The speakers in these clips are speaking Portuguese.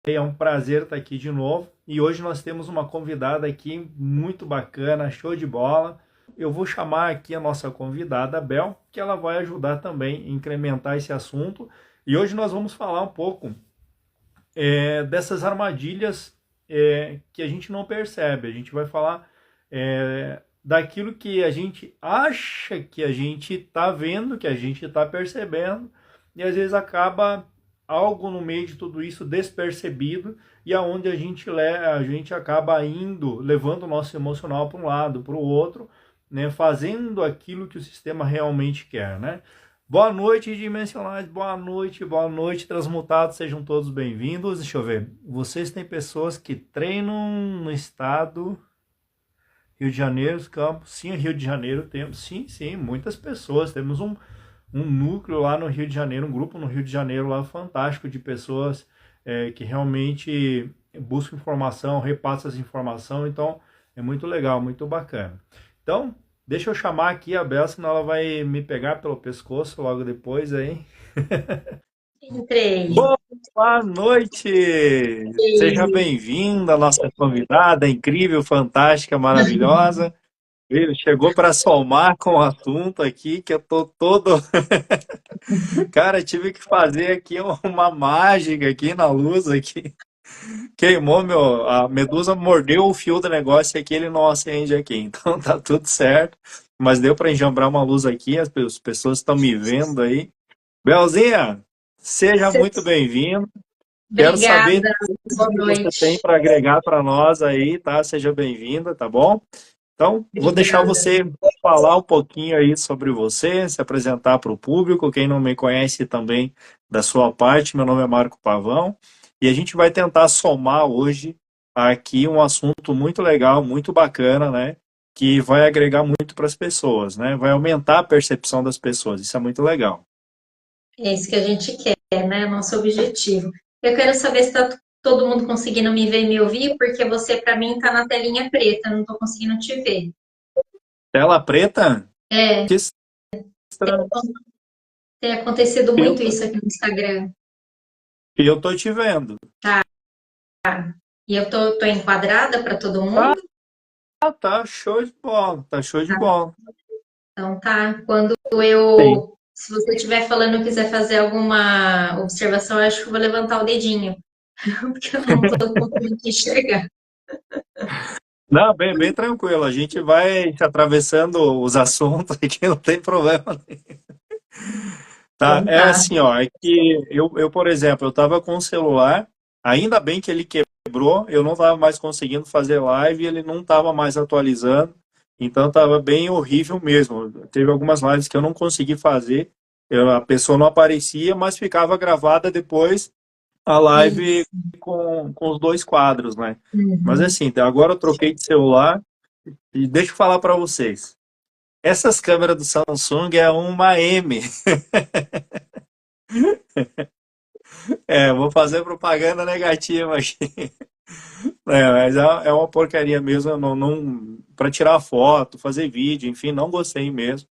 É um prazer estar aqui de novo. E hoje nós temos uma convidada aqui muito bacana, show de bola. Eu vou chamar aqui a nossa convidada, Bel, que ela vai ajudar também a incrementar esse assunto. E hoje nós vamos falar um pouco dessas armadilhas que a gente não percebe. A gente vai falar daquilo que a gente acha que a gente está vendo, que a gente está percebendo, e às vezes acaba algo no meio de tudo isso despercebido, e aonde a gente acaba indo, levando o nosso emocional para um lado, para o outro, né, fazendo aquilo que o sistema realmente quer, né? Boa noite, dimensionais. Boa noite, transmutados. Sejam todos bem-vindos. Deixa eu ver. Vocês têm pessoas que treinam no estado Rio de Janeiro, os campos. Sim, Rio de Janeiro temos. Sim, sim, muitas pessoas. Temos um núcleo lá no Rio de Janeiro, um grupo no Rio de Janeiro lá fantástico de pessoas que realmente buscam informação, repassam essa informação. Então, é muito legal, muito bacana. Então, deixa eu chamar aqui a Bel, senão ela vai me pegar pelo pescoço logo depois aí. Entrei. Boa noite! Seja E bem-vinda, nossa convidada incrível, fantástica, maravilhosa. Ele chegou para somar com o assunto aqui, que eu tô todo. Cara, tive que fazer aqui uma mágica aqui na luz aqui. Queimou meu. A medusa mordeu o fio do negócio e aqui ele não acende aqui. Então tá tudo certo. Mas deu para enjambrar uma luz aqui, as pessoas estão me vendo aí. Belzinha, seja muito bem-vindo. Quero saber obrigada, tudo boa que você tem noite. para agregar para nós aí, tá? Seja bem-vinda, tá bom? Então, vou deixar Obrigada. você falar um pouquinho aí sobre você, se apresentar para o público. Quem não me conhece também da sua parte, meu nome é Marco Pavão e a gente vai tentar somar hoje aqui um assunto muito legal, muito bacana, né? Que vai agregar muito para as pessoas, né? Vai aumentar a percepção das pessoas. Isso é muito legal. É isso que a gente quer, né? Nosso objetivo. Eu quero saber se está todo mundo conseguindo me ver e me ouvir, porque você, para mim, está na telinha preta, não estou conseguindo te ver. Tela preta? É, Que estranho. tem acontecido Eu muito tô, isso aqui no Instagram. eu tô te vendo. E eu tô enquadrada para todo Ah, mundo? tá show de bola, tá show de bola. Então tá. Quando Sim. se você estiver falando e quiser fazer alguma observação, eu acho que eu vou levantar o dedinho, porque eu não estou conseguindo te enxergar. Não, bem tranquilo. A gente vai se atravessando os assuntos aqui, não tem problema. Tá? Então É tá. assim, ó, é que por exemplo, eu tava com o celular, ainda bem que ele quebrou, eu não tava mais conseguindo fazer live, ele não tava mais atualizando, então tava bem horrível mesmo. Teve algumas lives que eu não consegui fazer, a pessoa não aparecia, mas ficava gravada depois a live Isso. com os dois quadros, né? Mas Uhum. assim, agora eu troquei de celular e deixa eu falar para vocês. Essas câmeras do Samsung é uma M. É, vou fazer propaganda negativa aqui. É, mas é uma porcaria mesmo, para tirar foto, fazer vídeo, enfim, não gostei mesmo,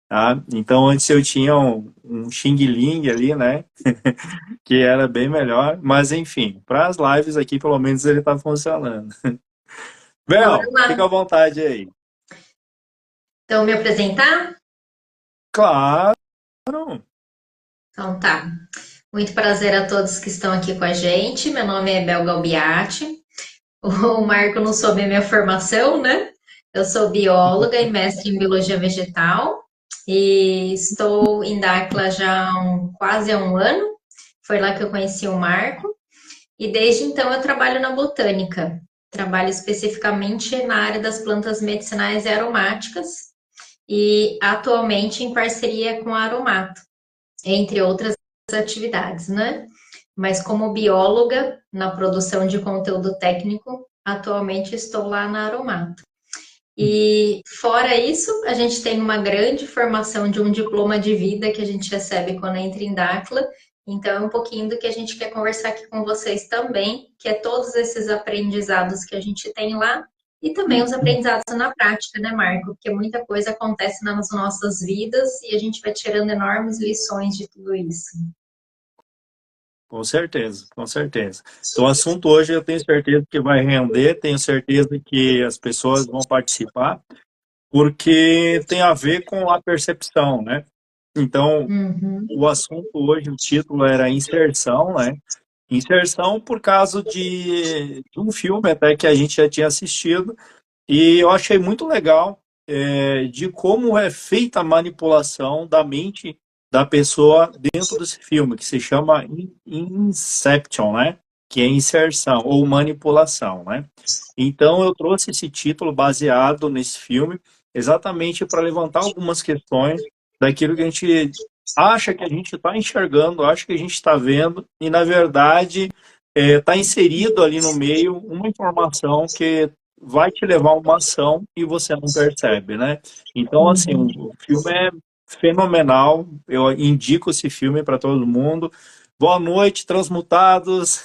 tá? Então antes eu tinha um Xing Ling ali, né, que era bem melhor, mas enfim, para as lives aqui pelo menos ele tá funcionando. Bora Bel, lá. fica à vontade aí. Então, me apresentar? Claro. Então tá. Muito prazer a todos que estão aqui com a gente. Meu nome é Bel Galbiati. O Marco não soube a minha formação, né? Eu sou bióloga e mestre em biologia vegetal e estou em Dáquila já quase há um ano. Foi lá que eu conheci o Marco. E desde então eu trabalho na botânica. Trabalho especificamente na área das plantas medicinais e aromáticas e atualmente em parceria com a Aromato, entre outras atividades, né? Mas como bióloga na produção de conteúdo técnico, atualmente estou lá na Aromato. E fora isso, a gente tem uma grande formação de um diploma de vida que a gente recebe quando entra em Dáquila. Então, é um pouquinho do que a gente quer conversar aqui com vocês também, que é todos esses aprendizados que a gente tem lá e também os aprendizados na prática, né, Marco? Porque muita coisa acontece nas nossas vidas e a gente vai tirando enormes lições de tudo isso. Com certeza, com certeza. Então, o assunto hoje eu tenho certeza que vai render, tenho certeza que as pessoas vão participar, porque tem a ver com a percepção, né? Então, Uhum, o assunto hoje, o título era inserção, né? Inserção por causa de um filme até que a gente já tinha assistido, e eu achei muito legal de como é feita a manipulação da mente da pessoa dentro desse filme, que se chama Inception, né? Que é inserção ou manipulação, né? Então eu trouxe esse título baseado nesse filme, exatamente para levantar algumas questões daquilo que a gente acha que a gente está enxergando, acha que a gente está vendo, e na verdade está inserido ali no meio uma informação que vai te levar a uma ação e você não percebe, né? Então, assim, uhum. o filme é fenomenal. Eu indico esse filme para todo mundo. Boa noite, transmutados.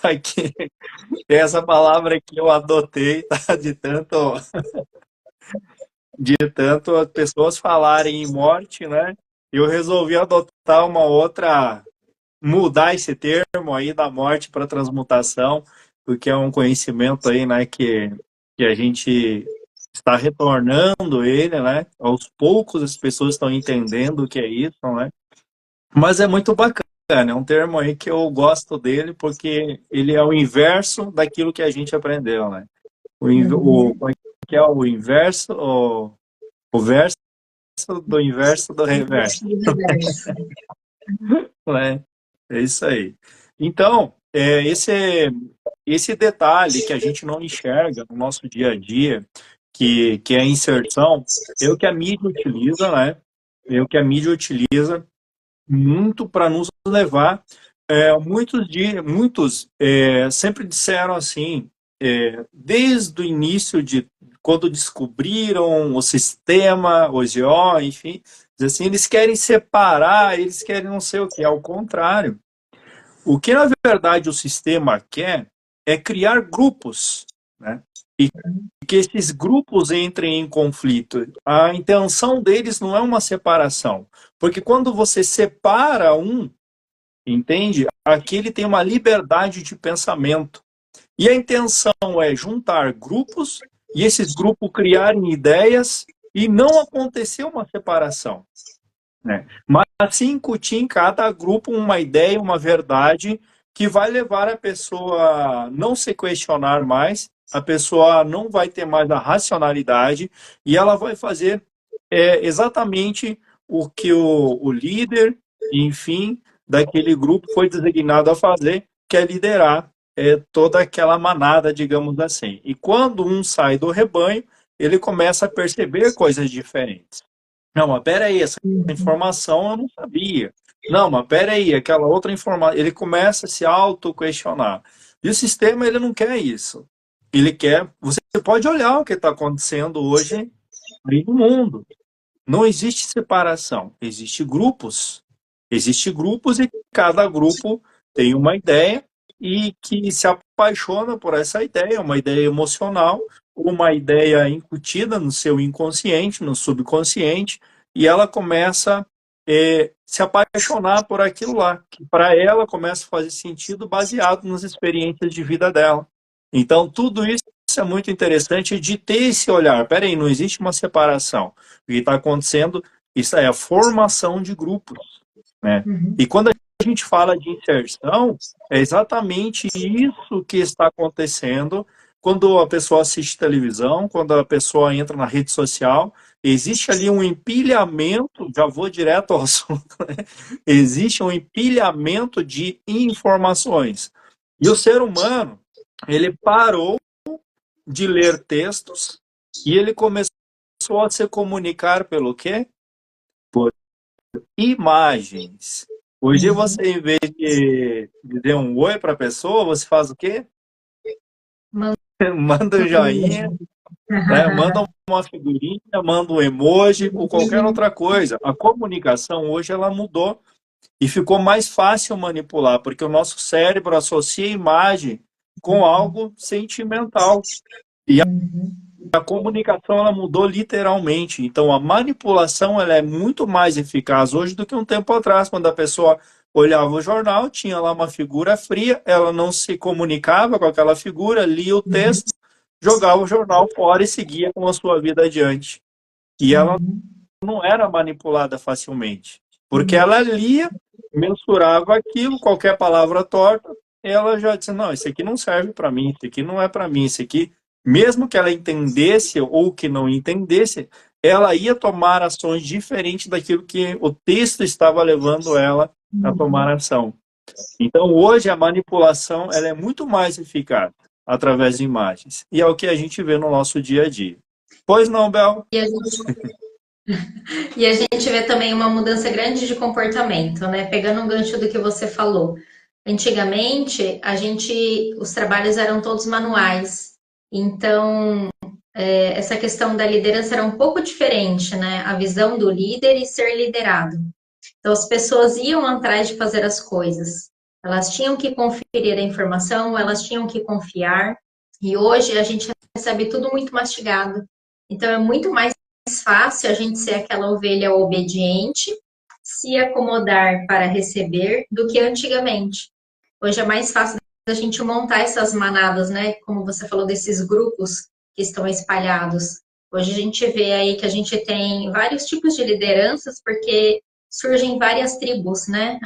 Aqui, essa palavra que eu adotei, tá? De tanto as pessoas falarem em morte, né? Eu resolvi adotar uma outra, mudar esse termo aí da morte para transmutação, porque é um conhecimento aí, né, que a gente está retornando ele, né? Aos poucos as pessoas estão entendendo o que é isso, né? Mas é muito bacana, é um termo aí que eu gosto dele porque ele é o inverso daquilo que a gente aprendeu, né? Como é que é o inverso, o verso do inverso do reverso, Universo do universo. né? É isso aí. Então, esse detalhe que a gente não enxerga no nosso dia a dia, que é a inserção, é o que a mídia utiliza, né? É o que a mídia utiliza muito para nos levar. Muitos sempre disseram assim, desde o início de quando descobriram o sistema, o GO, enfim, assim, eles querem separar, eles querem não sei o que, ao contrário. O que, na verdade, o sistema quer é criar grupos, né? E que esses grupos entrem em conflito. A intenção deles não é uma separação, porque quando você separa um, entende? Aqui ele tem uma liberdade de pensamento. E a intenção é juntar grupos e esses grupos criarem ideias e não acontecer uma separação, né? Mas assim incutir em cada grupo uma ideia, uma verdade que vai levar a pessoa a não se questionar mais, a pessoa não vai ter mais a racionalidade e ela vai fazer exatamente o que o líder, enfim, daquele grupo foi designado a fazer, que é liderar toda aquela manada, digamos assim. E quando um sai do rebanho, ele começa a perceber coisas diferentes. Não, mas peraí, essa informação eu não sabia. Não, mas peraí, aquela outra informação. Ele começa a se auto-questionar. E o sistema, ele não quer isso. Ele quer. Você pode olhar o que está acontecendo hoje aí no mundo. Não existe separação, existe grupos. Existe grupos e cada grupo tem uma ideia e que se apaixona por essa ideia, uma ideia emocional, uma ideia incutida no seu inconsciente, no subconsciente, e ela começa a se apaixonar por aquilo lá, que para ela começa a fazer sentido baseado nas experiências de vida dela. Então, tudo isso é muito interessante de ter esse olhar. Peraí, não existe uma separação. O que está acontecendo, isso é a formação de grupos, né? Uhum. E quando a gente fala de inserção, é exatamente isso que está acontecendo quando a pessoa assiste televisão, quando a pessoa entra na rede social, existe ali um empilhamento, já vou direto ao assunto, né? Existe um empilhamento de informações. E o ser humano, ele parou de ler textos e ele começou a se comunicar pelo quê? Por imagens. Hoje Uhum. você, em vez de dizer um oi para a pessoa, você faz o quê? Manda Manda um um joinha, emoji. né? Manda uma figurinha, manda um emoji ou qualquer Uhum. outra coisa. A comunicação hoje ela mudou e ficou mais fácil manipular, porque o nosso cérebro associa a imagem com algo sentimental. E Uhum. a comunicação ela mudou literalmente. Então a manipulação ela é muito mais eficaz hoje do que um tempo atrás, quando a pessoa olhava o jornal, tinha lá uma figura fria, ela não se comunicava com aquela figura, lia o texto, jogava o jornal fora e seguia com a sua vida adiante. E ela não era manipulada facilmente, porque ela lia, mensurava aquilo, qualquer palavra torta, ela já disse, não, isso aqui não serve para mim, isso aqui não é para mim, isso aqui, mesmo que ela entendesse ou que não entendesse, ela ia tomar ações diferentes daquilo que o texto estava levando ela a tomar ação. Então, hoje, a manipulação ela é muito mais eficaz através de imagens. E é o que a gente vê no nosso dia a dia. Pois não, Bel? E a gente vê também uma mudança grande de comportamento, né? Pegando um gancho do que você falou. Antigamente, os trabalhos eram todos manuais. Então, essa questão da liderança era um pouco diferente, né? A visão do líder e ser liderado. Então, as pessoas iam atrás de fazer as coisas. Elas tinham que conferir a informação, elas tinham que confiar. E hoje a gente recebe tudo muito mastigado. Então, é muito mais fácil a gente ser aquela ovelha obediente, se acomodar para receber, do que antigamente. Hoje é mais fácil a gente montar essas manadas, né? Como você falou, desses grupos que estão espalhados. Hoje a gente vê aí que a gente tem vários tipos de lideranças, porque surgem várias tribos, né?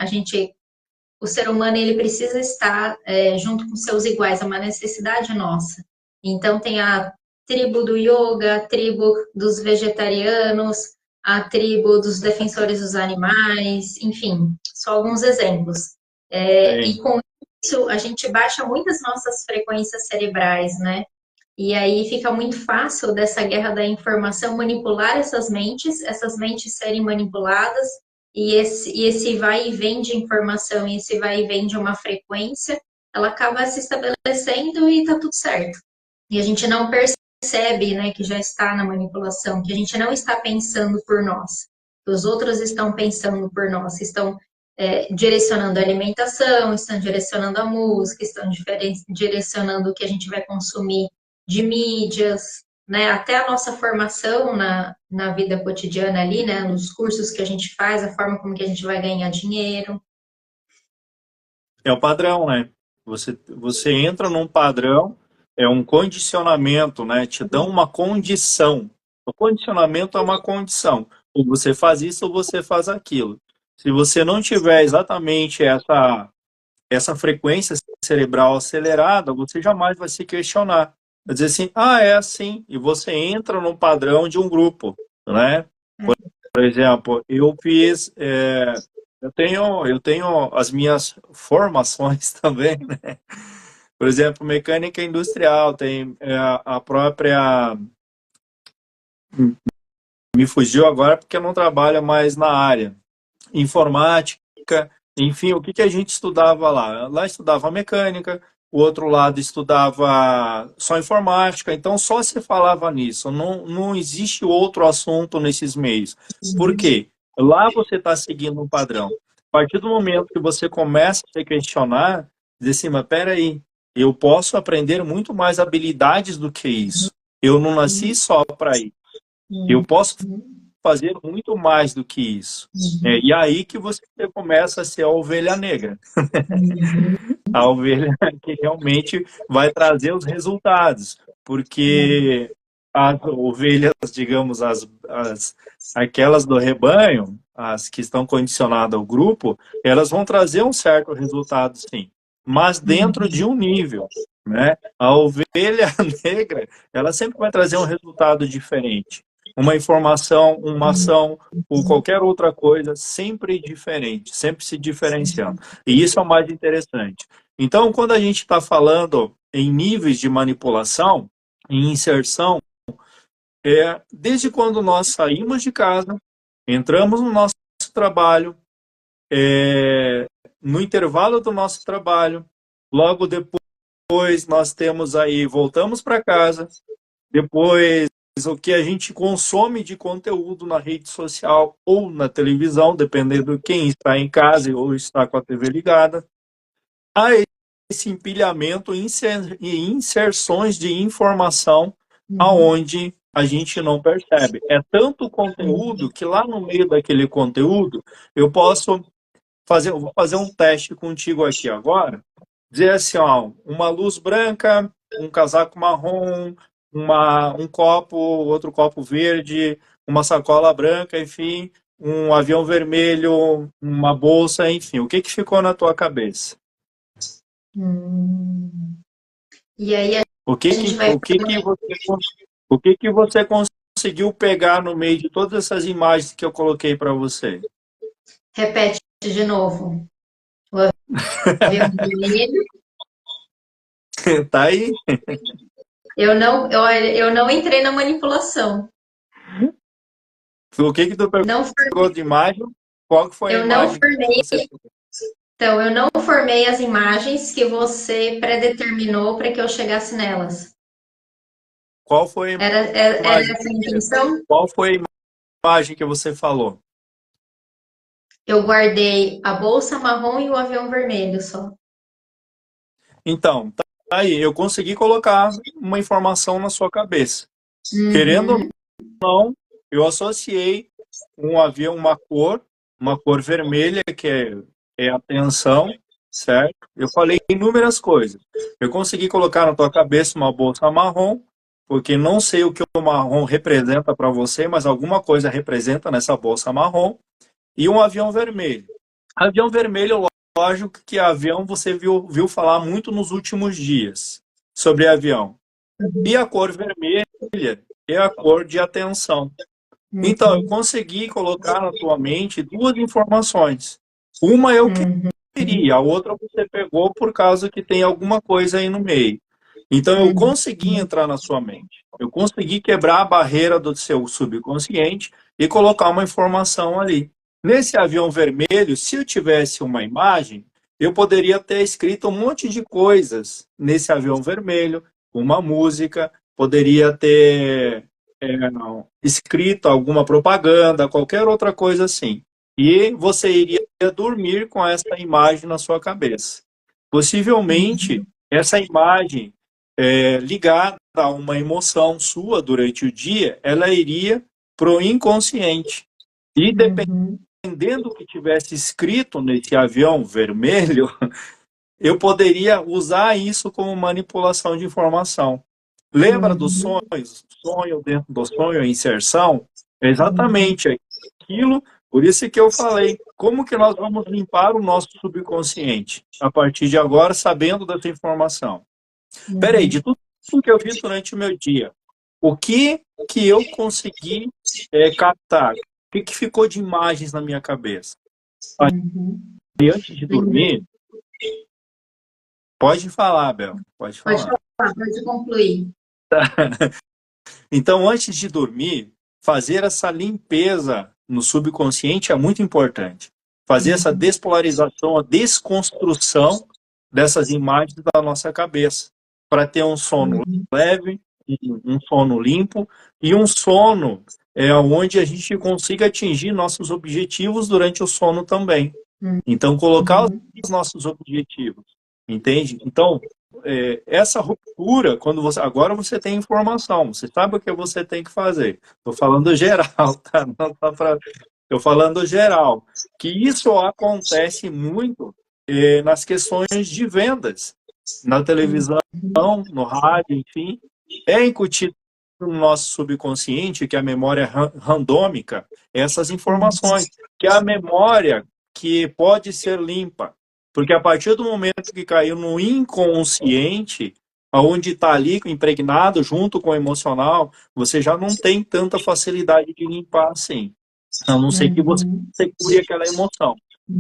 O ser humano, ele precisa estar junto com seus iguais, é uma necessidade nossa. Então tem a tribo do yoga, a tribo dos vegetarianos, a tribo dos defensores dos animais, enfim, só alguns exemplos. E com isso a gente baixa muitas nossas frequências cerebrais, né? E aí fica muito fácil dessa guerra da informação manipular essas mentes serem manipuladas, e esse vai e vem de informação, e esse vai e vem de uma frequência, ela acaba se estabelecendo e tá tudo certo. E a gente não percebe, né, que já está na manipulação, que a gente não está pensando por nós, que os outros estão pensando por nós, estão direcionando a alimentação, estão direcionando a música, estão direcionando o que a gente vai consumir de mídias, né? Até a nossa formação na vida cotidiana ali, né? Nos cursos que a gente faz, a forma como que a gente vai ganhar dinheiro. É o padrão, né? Você entra num padrão, é um condicionamento, né? Te dão uma condição. O condicionamento é uma condição. Ou você faz isso ou você faz aquilo. Se você não tiver exatamente essa frequência cerebral acelerada, você jamais vai se questionar. Vai dizer assim, é assim. E você entra num padrão de um grupo, né? Por exemplo, eu tenho as minhas formações também, né? Por exemplo, mecânica industrial, tem a própria. Me fugiu agora porque eu não trabalho mais na área. Informática, enfim, o que que a gente estudava lá? Lá estudava mecânica, o outro lado estudava só informática, então só se falava nisso, não existe outro assunto nesses meios. Por quê? Lá você está seguindo um padrão. A partir do momento que você começa a se questionar, dizer assim, mas peraí, eu posso aprender muito mais habilidades do que isso. Eu não nasci só para isso. Eu posso fazer muito mais do que isso. E aí que você começa a ser a ovelha negra. A ovelha que realmente vai trazer os resultados. Porque as ovelhas, digamos, aquelas do rebanho, as que estão condicionadas ao grupo, elas vão trazer um certo resultado, sim. Mas dentro de um nível, né? A ovelha negra, ela sempre vai trazer um resultado diferente. Uma informação, uma ação ou qualquer outra coisa, sempre diferente, sempre se diferenciando. E isso é o mais interessante. Então, quando a gente está falando em níveis de manipulação, em inserção, desde quando nós saímos de casa, entramos no nosso trabalho, no intervalo do nosso trabalho, logo depois nós temos aí, voltamos para casa, depois o que a gente consome de conteúdo na rede social ou na televisão, dependendo de quem está em casa ou está com a TV ligada, há esse empilhamento e inserções de informação aonde a gente não percebe. É tanto conteúdo que lá no meio daquele conteúdo eu posso eu vou fazer um teste contigo aqui agora. Dizer assim, ó, uma luz branca, um casaco marrom, um copo, outro copo verde, uma sacola branca, enfim, um avião vermelho, uma bolsa, enfim. O que que ficou na tua cabeça? Hum. E aí a O que que, gente vai. o que que você conseguiu pegar no meio de todas essas imagens que eu coloquei para você? Repete de novo. O avião vermelho. Tá aí? Eu não entrei na manipulação. O que que tu Não, pegou de imagem? Qual que foi a eu não imagem que formei, você pegou? então, eu não formei as imagens que você predeterminou para que eu chegasse nelas. Qual foi a Era imagem? essa a intenção? Qual foi a imagem que você falou? Eu guardei a bolsa marrom e o avião vermelho só. Então, tá aí, eu consegui colocar uma informação na sua cabeça. Querendo ou Uhum, não, eu associei um avião, uma cor vermelha, que é a tensão, certo? Eu falei inúmeras coisas. Eu consegui colocar na tua cabeça uma bolsa marrom, porque não sei o que o marrom representa para você, mas alguma coisa representa nessa bolsa marrom, e um avião vermelho. Avião vermelho, lógico que avião você viu falar muito nos últimos dias sobre avião. E a cor vermelha é a cor de atenção. Então, eu uhum, consegui colocar na tua mente duas informações. Uma eu uhum, queria, a outra você pegou por causa que tem alguma coisa aí no meio. Então, eu uhum, consegui entrar na sua mente. Eu consegui quebrar a barreira do seu subconsciente e colocar uma informação ali. Nesse avião vermelho, se eu tivesse uma imagem, eu poderia ter escrito um monte de coisas nesse avião vermelho, uma música, poderia ter escrito alguma propaganda, qualquer outra coisa assim. E você iria dormir com essa imagem na sua cabeça. Possivelmente, uhum, essa imagem ligada a uma emoção sua durante o dia, ela iria para o inconsciente. E uhum, dependendo do que tivesse escrito nesse avião vermelho, eu poderia usar isso como manipulação de informação. Lembra dos uhum, sonhos? Sonho dentro do sonho, a inserção? É uhum, exatamente aquilo. Por isso que eu falei, como que nós vamos limpar o nosso subconsciente a partir de agora, sabendo dessa informação? Peraí, de uhum, tudo que eu vi durante o meu dia, o que eu consegui captar? O que ficou de imagens na minha cabeça? uhum. E antes de dormir, pode falar, Bel, pode Pode falar. falar, pode concluir. Então, antes de dormir, fazer essa limpeza no subconsciente é muito importante. Fazer essa Uhum, despolarização, a desconstrução dessas imagens da nossa cabeça, para ter um sono uhum, leve, um sono limpo e um sono onde a gente consiga atingir nossos objetivos durante o sono também. Então, colocar uhum, os nossos objetivos, entende? Então, essa ruptura, quando você agora você tem informação, você sabe o que você tem que fazer. Estou falando geral, tá? Não tá pra, estou falando geral. Que isso acontece muito nas questões de vendas, na televisão, no rádio, enfim, é incutido no nosso subconsciente, que é a memória randômica, essas uhum, informações, que é a memória que pode ser limpa. Porque a partir do momento que caiu no inconsciente, onde está ali impregnado junto com o emocional, você já não tem tanta facilidade de limpar assim. A não ser que você uhum, segure aquela emoção.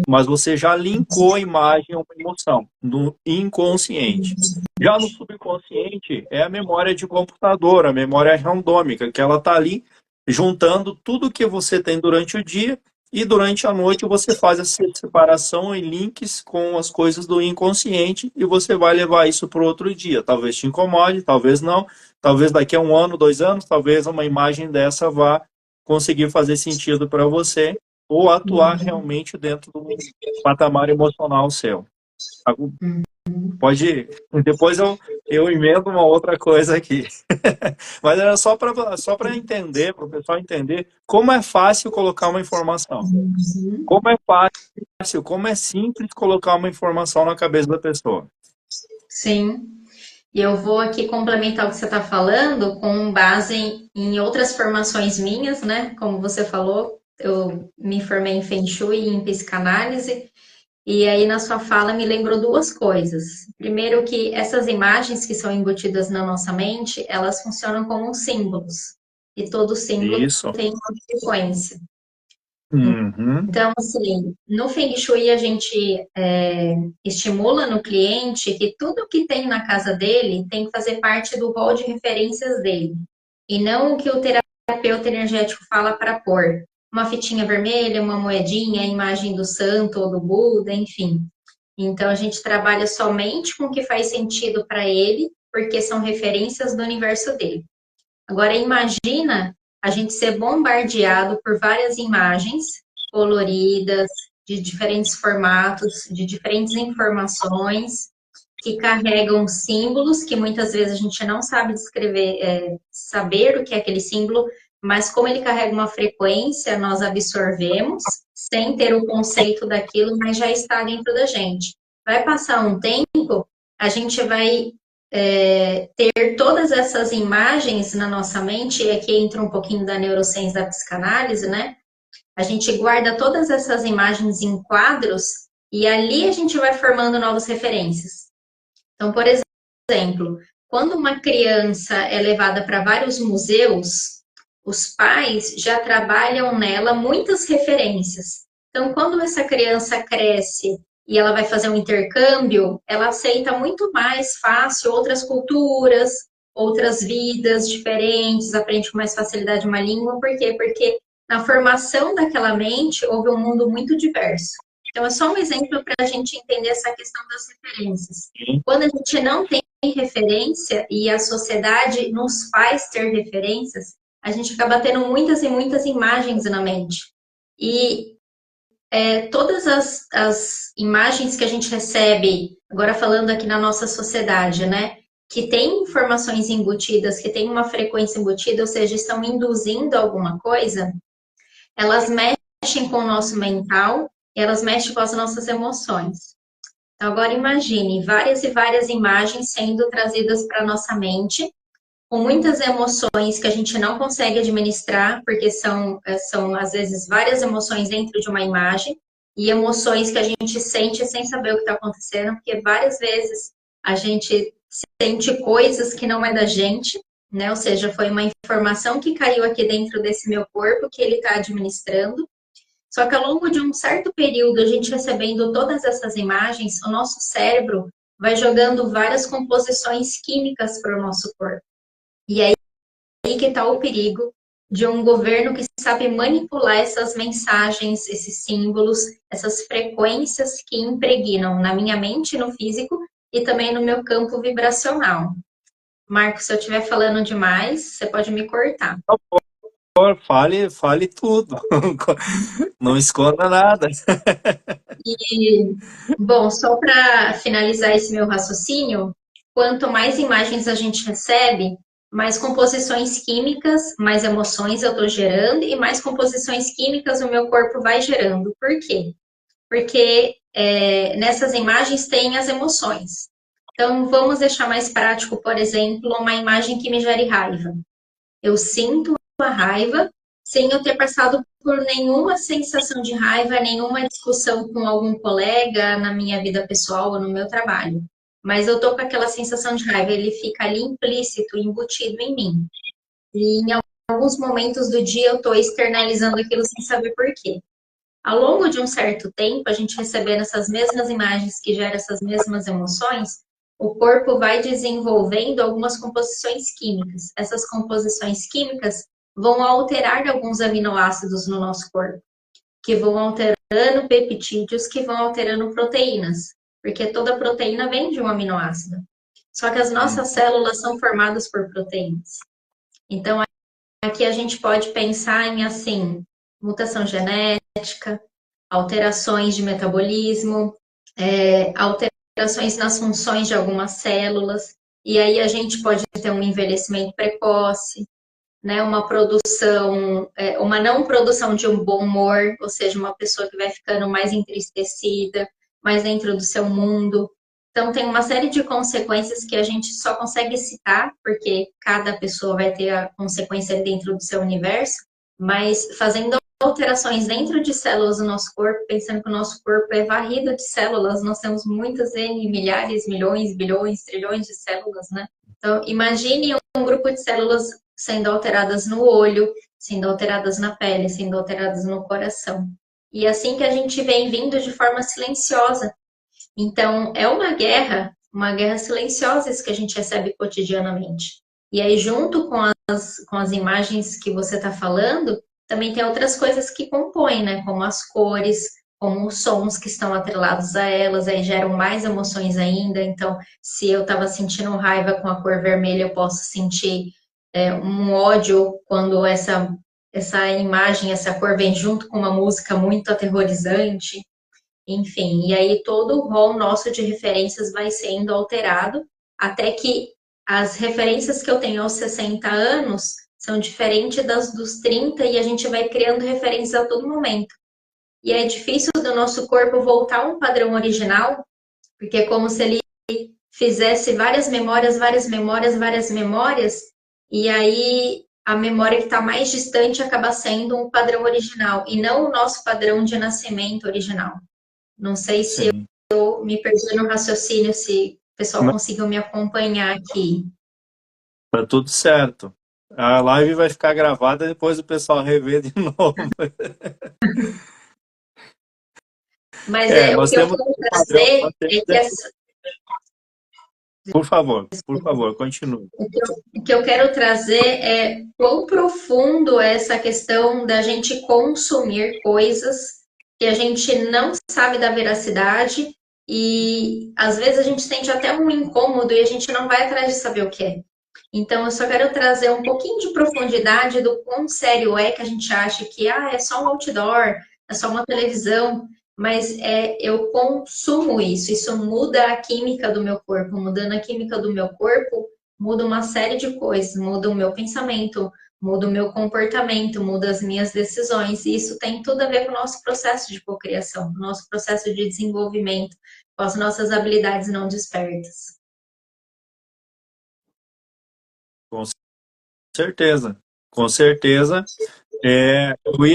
Mas você já linkou a imagem a uma emoção no inconsciente. Já no subconsciente é a memória de computador, a memória randômica, que ela está ali juntando tudo que você tem durante o dia e durante a noite você faz essa separação e links com as coisas do inconsciente e você vai levar isso para o outro dia. Talvez te incomode, talvez não, talvez daqui a um ano, 2 anos, talvez uma imagem dessa vá conseguir fazer sentido para você ou atuar uhum, realmente dentro do patamar emocional seu. Pode ir. Depois eu emendo uma outra coisa aqui. Mas era só para entender, para o pessoal entender como é fácil colocar uma informação. Uhum. Como é fácil, como é simples colocar uma informação na cabeça da pessoa. Sim. E eu vou aqui complementar o que você está falando com base em outras formações minhas, né? Como você falou, eu me formei em Feng Shui e em psicanálise, e aí na sua fala me lembrou duas coisas. Primeiro que essas imagens que são embutidas na nossa mente, elas funcionam como símbolos, e todo símbolo Isso. tem uma frequência. Uhum. Então, assim, no Feng Shui a gente estimula no cliente que tudo que tem na casa dele tem que fazer parte do rol de referências dele. E não o que o terapeuta energético fala para pôr. Uma fitinha vermelha, uma moedinha, a imagem do santo ou do Buda, enfim. Então, a gente trabalha somente com o que faz sentido para ele, porque são referências do universo dele. Agora, imagina a gente ser bombardeado por várias imagens coloridas, de diferentes formatos, de diferentes informações, que carregam símbolos que muitas vezes a gente não sabe descrever, saber o que é aquele símbolo, mas como ele carrega uma frequência, nós absorvemos, sem ter o conceito daquilo, mas já está dentro da gente. Vai passar um tempo, a gente vai ter todas essas imagens na nossa mente, e aqui entra um pouquinho da neurociência da psicanálise, né? A gente guarda todas essas imagens em quadros e ali a gente vai formando novas referências. Então, por exemplo, quando uma criança é levada para vários museus, os pais já trabalham nela muitas referências. Então, quando essa criança cresce e ela vai fazer um intercâmbio, ela aceita muito mais fácil outras culturas, outras vidas diferentes, aprende com mais facilidade uma língua. Por quê? Porque na formação daquela mente houve um mundo muito diverso. Então, é só um exemplo para a gente entender essa questão das referências. Quando a gente não tem referência e a sociedade nos faz ter referências, a gente acaba tendo muitas e muitas imagens na mente. E todas as imagens que a gente recebe, agora falando aqui na nossa sociedade, né? Que tem informações embutidas, que tem uma frequência embutida, ou seja, estão induzindo alguma coisa, elas mexem com o nosso mental, elas mexem com as nossas emoções. Então, agora imagine várias e várias imagens sendo trazidas para a nossa mente, com muitas emoções que a gente não consegue administrar, porque são às vezes, várias emoções dentro de uma imagem, e emoções que a gente sente sem saber o que está acontecendo, porque várias vezes a gente sente coisas que não é da gente, né? Ou seja, foi uma informação que caiu aqui dentro desse meu corpo que ele está administrando. Só que ao longo de um certo período, a gente recebendo todas essas imagens, o nosso cérebro vai jogando várias composições químicas para o nosso corpo. E aí que está o perigo de um governo que sabe manipular essas mensagens, esses símbolos, essas frequências que impregnam na minha mente, no físico e também no meu campo vibracional. Marcos, se eu estiver falando demais, você pode me cortar. Fale tudo. Não esconda nada. E, bom, só para finalizar esse meu raciocínio, quanto mais imagens a gente recebe, mais composições químicas, mais emoções eu estou gerando e mais composições químicas o meu corpo vai gerando. Por quê? Porque nessas imagens tem as emoções. Então, vamos deixar mais prático, por exemplo, uma imagem que me gere raiva. Eu sinto a raiva sem eu ter passado por nenhuma sensação de raiva, nenhuma discussão com algum colega na minha vida pessoal ou no meu trabalho. Mas eu tô com aquela sensação de raiva, ele fica ali implícito, embutido em mim. E em alguns momentos do dia eu tô externalizando aquilo sem saber por quê. Ao longo de um certo tempo, a gente recebendo essas mesmas imagens que geram essas mesmas emoções, o corpo vai desenvolvendo algumas composições químicas. Essas composições químicas vão alterar alguns aminoácidos no nosso corpo, que vão alterando peptídeos, que vão alterando proteínas, porque toda proteína vem de um aminoácido. Só que as nossas células são formadas por proteínas. Então, aqui a gente pode pensar em, assim, mutação genética, alterações de metabolismo, alterações nas funções de algumas células, e aí a gente pode ter um envelhecimento precoce, né, uma não produção de um bom humor, ou seja, uma pessoa que vai ficando mais entristecida, mais dentro do seu mundo. Então, tem uma série de consequências que a gente só consegue citar, porque cada pessoa vai ter a consequência dentro do seu universo, mas fazendo alterações dentro de células do nosso corpo, pensando que o nosso corpo é varrido de células, nós temos muitas N, milhares, milhões, bilhões, trilhões de células, né? Então, imagine um grupo de células sendo alteradas no olho, sendo alteradas na pele, sendo alteradas no coração. E assim que a gente vem vindo de forma silenciosa. Então, é uma guerra silenciosa isso que a gente recebe cotidianamente. E aí, junto com as imagens que você está falando, também tem outras coisas que compõem, né? Como as cores, como os sons que estão atrelados a elas, aí geram mais emoções ainda. Então, se eu estava sentindo raiva com a cor vermelha, eu posso sentir um ódio quando essa imagem, essa cor vem junto com uma música muito aterrorizante. Enfim, e aí todo o rol nosso de referências vai sendo alterado, até que as referências que eu tenho aos 60 anos são diferentes das dos 30 e a gente vai criando referências a todo momento. E é difícil do nosso corpo voltar a um padrão original, porque é como se ele fizesse várias memórias, várias memórias, várias memórias, e aí a memória que está mais distante acaba sendo um padrão original, e não o nosso padrão de nascimento original. Não sei se Sim. eu me perdi no raciocínio, se o pessoal Não, conseguiu me acompanhar aqui. tá tudo certo. A live vai ficar gravada, depois o pessoal rever de novo. Mas É, o nós que eu temos quero um padrão, trazer nós temos... é que Por favor, continue. o que eu quero trazer é quão profundo é essa questão da gente consumir coisas que a gente não sabe da veracidade e às vezes a gente sente até um incômodo e a gente não vai atrás de saber o que é. Então, eu só quero trazer um pouquinho de profundidade do quão sério é que a gente acha que é só um outdoor, é só uma televisão, mas eu consumo isso muda a química do meu corpo, mudando a química do meu corpo, muda uma série de coisas, muda o meu pensamento, muda o meu comportamento, muda as minhas decisões, e isso tem tudo a ver com o nosso processo de cocriação, o nosso processo de desenvolvimento, com as nossas habilidades não despertas. Com certeza, com certeza. Eu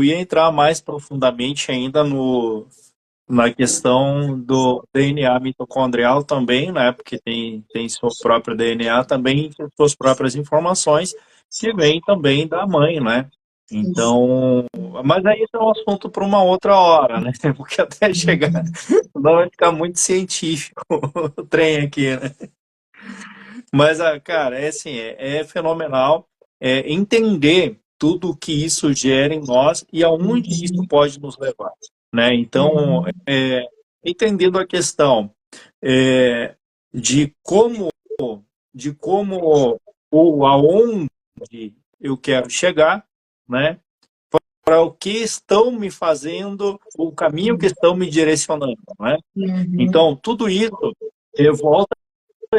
ia entrar mais profundamente ainda na questão do DNA mitocondrial também, né? Porque tem seu próprio DNA também, tem suas próprias informações, que vem também da mãe, né? Então, mas aí é um assunto para uma outra hora, né? Porque até chegar, não vai ficar muito científico o trem aqui, né? Mas, cara, é assim, é fenomenal entender tudo o que isso gera em nós e aonde isso pode nos levar, né? Então, entendendo a questão é, de como, de como ou aonde eu quero chegar, né? Para o que estão me fazendo, o caminho que estão me direcionando, né? Uhum, Então, tudo isso volta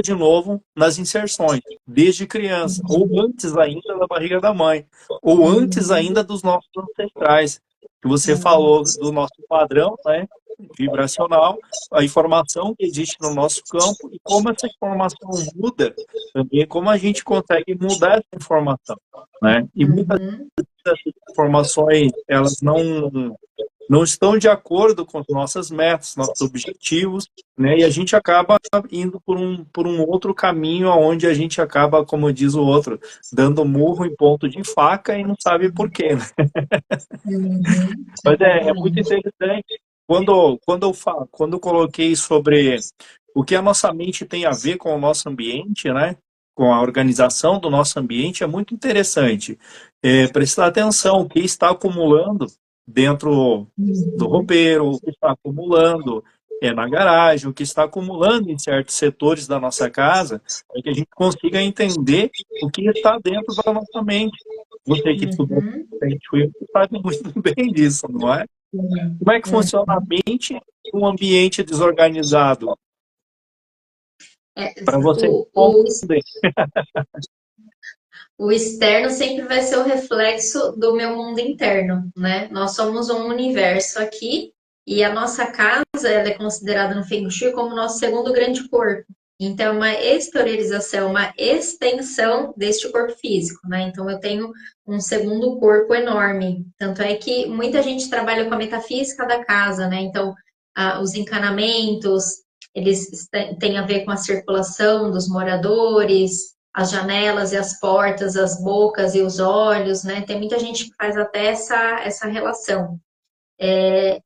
de novo nas inserções, desde criança, ou antes ainda da barriga da mãe, ou antes ainda dos nossos ancestrais, que você falou do nosso padrão, né, vibracional, a informação que existe no nosso campo e como essa informação muda, também como a gente consegue mudar essa informação, né? E muitas uhum, dessas informações, elas não estão de acordo com as nossas metas, nossos objetivos, né? E a gente acaba indo por um outro caminho, onde a gente acaba, como diz o outro, dando murro em ponto de faca e não sabe por quê, né? Mas é muito exatamente. interessante. Quando eu coloquei sobre o que a nossa mente tem a ver com o nosso ambiente, né? Com a organização do nosso ambiente, é muito interessante. Prestar atenção o que está acumulando dentro do roupeiro, o que está acumulando na garagem, o que está acumulando em certos setores da nossa casa, para que a gente consiga entender o que está dentro da nossa mente. Você que estudou Uhum, sabe muito bem disso, não é? uhum, Como é que funciona a mente em um ambiente desorganizado? É, para você o, o, responder. o externo sempre vai ser o reflexo do meu mundo interno, né? Nós somos um universo aqui e a nossa casa, ela é considerada no Feng Shui como nosso segundo grande corpo. Então, é uma exteriorização, uma extensão deste corpo físico, né? Então, eu tenho um segundo corpo enorme. Tanto é que muita gente trabalha com a metafísica da casa, né? Então, os encanamentos, eles têm a ver com a circulação dos moradores, as janelas e as portas, as bocas e os olhos, né? Tem muita gente que faz até essa relação.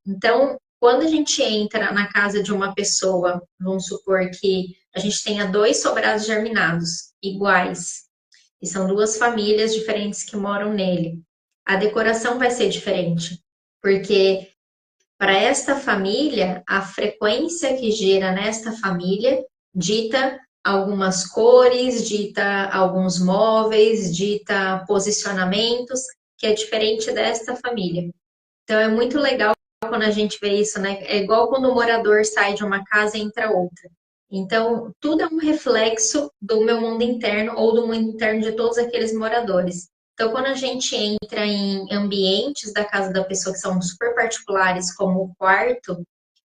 Então, quando a gente entra na casa de uma pessoa, vamos supor que a gente tenha dois sobrados germinados iguais, e são duas famílias diferentes que moram nele, a decoração vai ser diferente, porque para esta família, a frequência que gira nesta família dita algumas cores, dita alguns móveis, dita posicionamentos, que é diferente desta família. Então é muito legal quando a gente vê isso, né? É igual quando o morador sai de uma casa e entra outra. Então, tudo é um reflexo do meu mundo interno ou do mundo interno de todos aqueles moradores. Então, quando a gente entra em ambientes da casa da pessoa que são super particulares, como o quarto,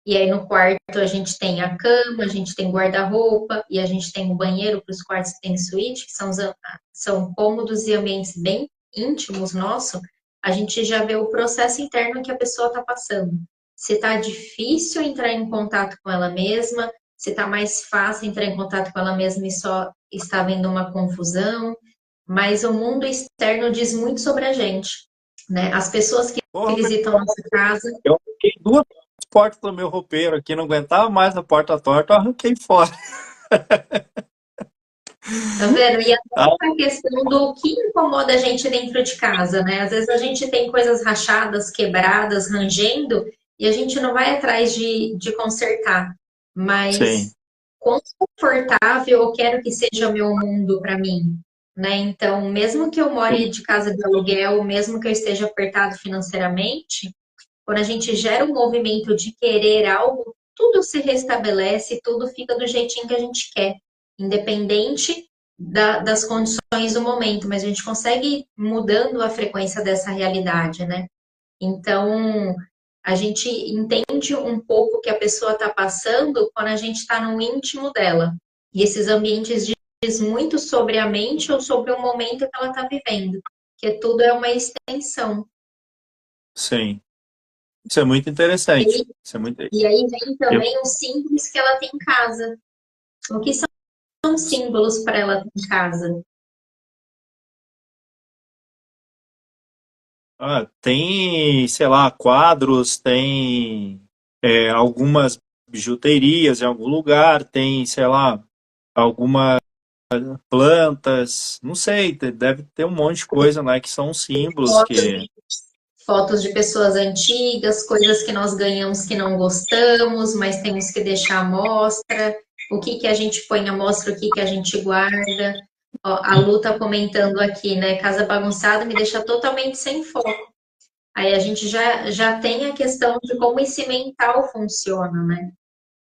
e aí no quarto a gente tem a cama, a gente tem guarda-roupa e a gente tem o banheiro para os quartos que tem suíte, que são cômodos e ambientes bem íntimos nosso, a gente já vê o processo interno que a pessoa está passando. Se está difícil entrar em contato com ela mesma, se está mais fácil entrar em contato com ela mesma e só está vendo uma confusão, mas o mundo externo diz muito sobre a gente, né? As pessoas que Porra, visitam nossa casa. eu arranquei duas portas do meu roupeiro aqui, não aguentava mais a porta torta, eu arranquei fora. Tá vendo? E até Ah, essa questão do que incomoda a gente dentro de casa, né? Às vezes a gente tem coisas rachadas, quebradas, rangendo, e a gente não vai atrás de consertar. sim, Mas quão confortável eu quero que seja meu mundo para mim, né? Então, mesmo que eu sim, more de casa de aluguel, mesmo que eu esteja apertado financeiramente, quando a gente gera um movimento de querer algo, tudo se restabelece, tudo fica do jeitinho que a gente quer, independente das condições do momento, mas a gente consegue ir mudando a frequência dessa realidade, né? Então, a gente entende um pouco o que a pessoa está passando quando a gente está no íntimo dela. E esses ambientes diz muito sobre a mente ou sobre o momento que ela está vivendo, que tudo é uma extensão. sim. Isso é muito interessante. Isso é muito. E aí vem Eu, também os símbolos que ela tem em casa. O que são símbolos para ela ter em casa? tem, sei lá, quadros, tem algumas bijuterias em algum lugar, tem, sei lá, algumas plantas, não sei, deve ter um monte de coisa, né, que são símbolos Fotos, que. fotos de pessoas antigas, coisas que nós ganhamos que não gostamos, mas temos que deixar à mostra. O que que a gente põe à mostra, o que que a gente guarda. Ó, a Lu tá comentando aqui, né? Casa bagunçada me deixa totalmente sem foco. Aí a gente já tem a questão de como esse mental funciona, né?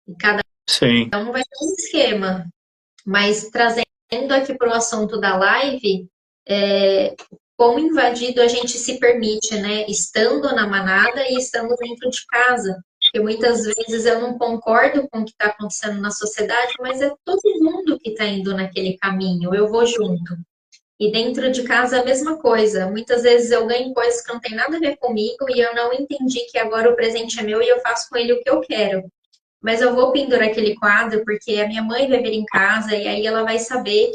E cada Sim, um vai ter um esquema. Mas trazendo aqui para o assunto da live, como invadido a gente se permite, né? Estando na manada e estando dentro de casa. Porque muitas vezes eu não concordo com o que está acontecendo na sociedade, mas é todo mundo que está indo naquele caminho, eu vou junto. E dentro de casa a mesma coisa. Muitas vezes eu ganho coisas que não tem nada a ver comigo e eu não entendi que agora o presente é meu e eu faço com ele o que eu quero. Mas eu vou pendurar aquele quadro porque a minha mãe vai vir em casa e aí ela vai saber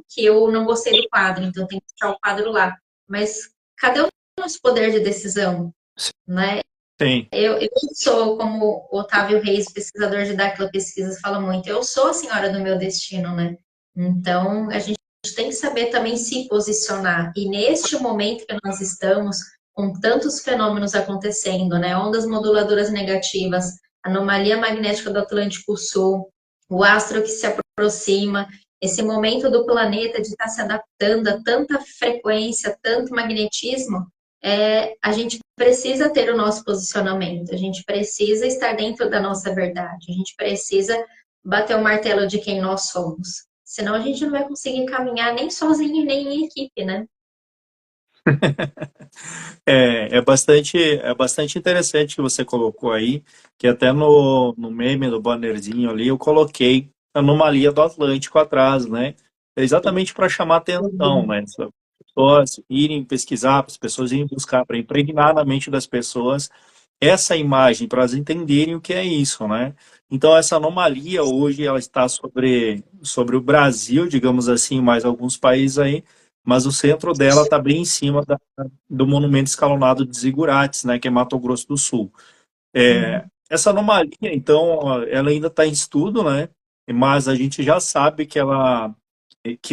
que eu não gostei do quadro, então tem que deixar o quadro lá. Mas cadê o nosso poder de decisão, né? sim, Eu sou, como o Otávio Reis, pesquisador de Dáquila Pesquisas, fala muito, eu sou a senhora do meu destino, né? Então, a gente tem que saber também se posicionar. E neste momento que nós estamos, com tantos fenômenos acontecendo, né? Ondas moduladoras negativas, anomalia magnética do Atlântico Sul, o astro que se aproxima, esse momento do planeta de estar se adaptando a tanta frequência, tanto magnetismo, a gente precisa ter o nosso posicionamento, a gente precisa estar dentro da nossa verdade, a gente precisa bater o martelo de quem nós somos. Senão a gente não vai conseguir caminhar nem sozinho, nem em equipe, né? É bastante interessante que você colocou aí, que até no meme, no bannerzinho ali, eu coloquei a anomalia do Atlântico atrás, né? É exatamente para chamar atenção, Uhum. né? As pessoas irem pesquisar, as pessoas irem buscar, para impregnar na mente das pessoas essa imagem, para elas entenderem o que é isso, né? Então, essa anomalia hoje, ela está sobre o Brasil, digamos assim, mais alguns países aí, mas o centro dela está bem em cima do monumento escalonado de Zigurates, né, que é Mato Grosso do Sul. Uhum. Essa anomalia, então, ela ainda está em estudo, né, mas a gente já sabe que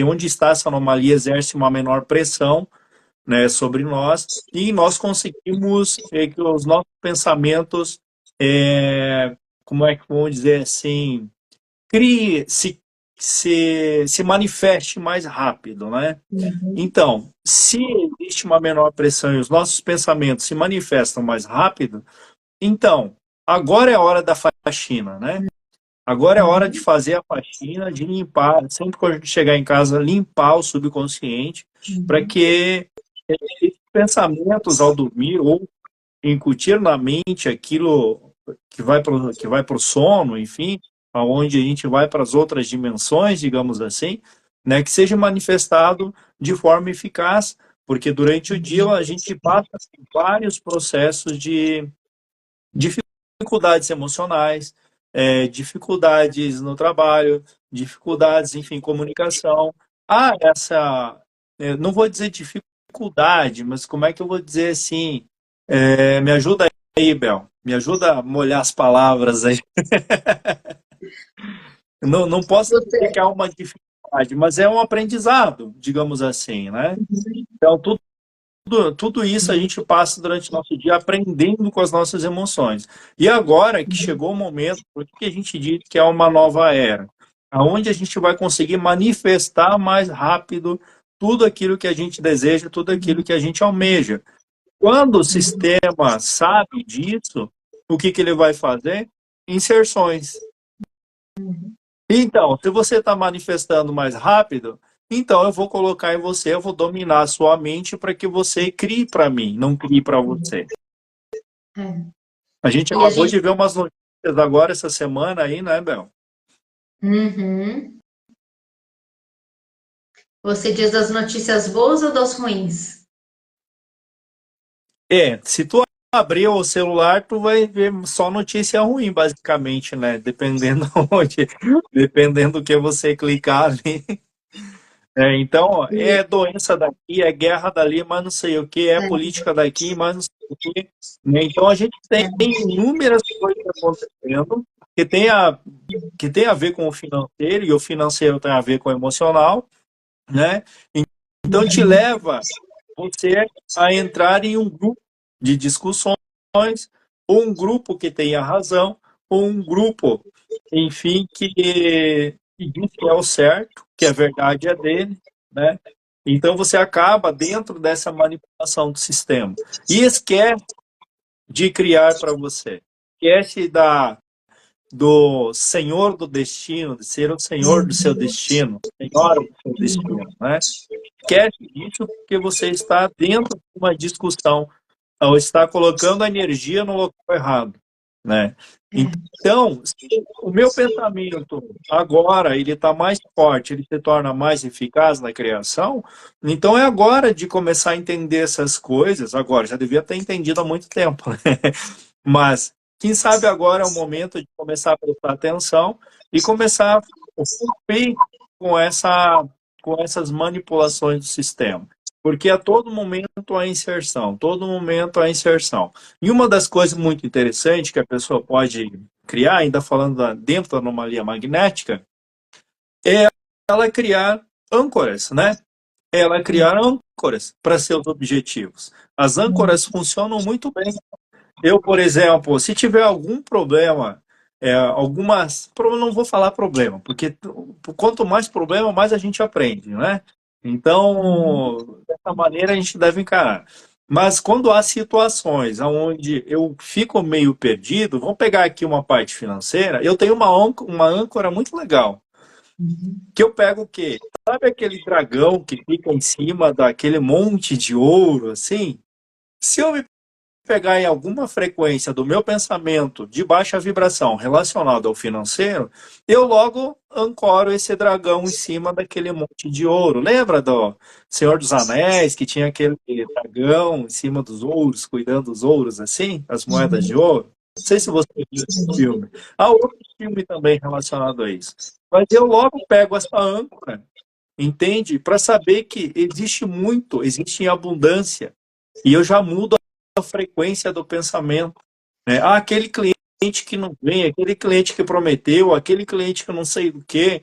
onde está essa anomalia exerce uma menor pressão, né, sobre nós, e nós conseguimos que os nossos pensamentos, como é que vamos dizer assim, crie, se manifeste mais rápido, né? Uhum. Então, se existe uma menor pressão e os nossos pensamentos se manifestam mais rápido, então, agora é a hora da faxina, né? Agora é a hora de Uhum. fazer a faxina, de limpar, sempre que a gente chegar em casa, limpar o subconsciente, para Uhum. que esses pensamentos ao dormir ou incutir na mente aquilo que vai para o sono, enfim, aonde a gente vai para as outras dimensões, digamos assim, né, que seja manifestado de forma eficaz, porque durante o dia a gente passa por vários processos de dificuldades emocionais, dificuldades no trabalho, dificuldades, enfim, comunicação. Não vou dizer dificuldade, mas como é que eu vou dizer assim? Me ajuda aí, Bel. Me ajuda a molhar as palavras aí. Não posso dizer que Você. é uma dificuldade, mas é um aprendizado, digamos assim, né? Então, tudo isso a gente passa durante o nosso dia aprendendo com as nossas emoções. E agora que chegou o momento, por que a gente diz que é uma nova era? Onde a gente vai conseguir manifestar mais rápido tudo aquilo que a gente deseja, tudo aquilo que a gente almeja. Quando o sistema sabe disso, o que ele vai fazer? Inserções. Então, se você está manifestando mais rápido, então eu vou colocar em você, eu vou dominar a sua mente para que você crie para mim, não crie para você. É. A gente E a acabou gente. de ver umas notícias agora essa semana aí, né, Bel? Uhum. Você diz das notícias boas ou das ruins? Se tu abrir o celular, tu vai ver só notícia ruim, basicamente, né? Dependendo onde, dependendo do que você clicar ali. Então, E, é doença daqui, é guerra dali, mas não sei o que, é é, política daqui, mas não sei o que. Né? Então, a gente tem é, inúmeras coisas acontecendo que tem a ver com o financeiro, e o financeiro tem a ver com o emocional, né? Então, te leva você a entrar em um grupo de discussões, ou um grupo que tenha razão, ou um grupo, enfim, que diz que é o certo, que a verdade é dele, né? Então você acaba dentro dessa manipulação do sistema. E esquece de criar para você. Esquece do senhor do destino, de ser o senhor do seu destino, senhora do seu destino, né? Esquece disso porque você está dentro de uma discussão, ou está colocando a energia no local errado, né? é. Então, se o meu pensamento agora ele está mais forte, ele se torna mais eficaz na criação, então é agora de começar a entender essas coisas. Agora, já devia ter entendido há muito tempo, né? Mas quem sabe agora é o momento de começar a prestar atenção e começar a romper com com essas manipulações do sistema. Porque a todo momento há inserção, todo momento há inserção. E uma das coisas muito interessantes que a pessoa pode criar, ainda falando dentro da anomalia magnética, é ela criar âncoras, né? Ela criar âncoras para seus objetivos. As âncoras funcionam muito bem. Eu, por exemplo, se tiver algum problema, não vou falar problema, porque quanto mais problema, mais a gente aprende, né? Uhum. Então, dessa maneira a gente deve encarar. Mas quando há situações onde eu fico meio perdido, vamos pegar aqui uma parte financeira, eu tenho uma âncora muito legal, Uhum. que eu pego o quê? Sabe aquele dragão que fica em cima daquele monte de ouro, assim? Se eu me pegar em alguma frequência do meu pensamento de baixa vibração relacionado ao financeiro, eu logo ancoro esse dragão em cima daquele monte de ouro. Lembra do Senhor dos Anéis, que tinha aquele dragão em cima dos ouros, cuidando dos ouros assim, as moedas de Uhum. ouro? Não sei se você viu esse filme. Há outro filme também relacionado a isso. Mas eu logo pego essa âncora, entende? Para saber que existe muito, existe em abundância. E eu já mudo a frequência do pensamento. Né? Ah, aquele cliente que não vem, aquele cliente que prometeu, aquele cliente que eu não sei do que. O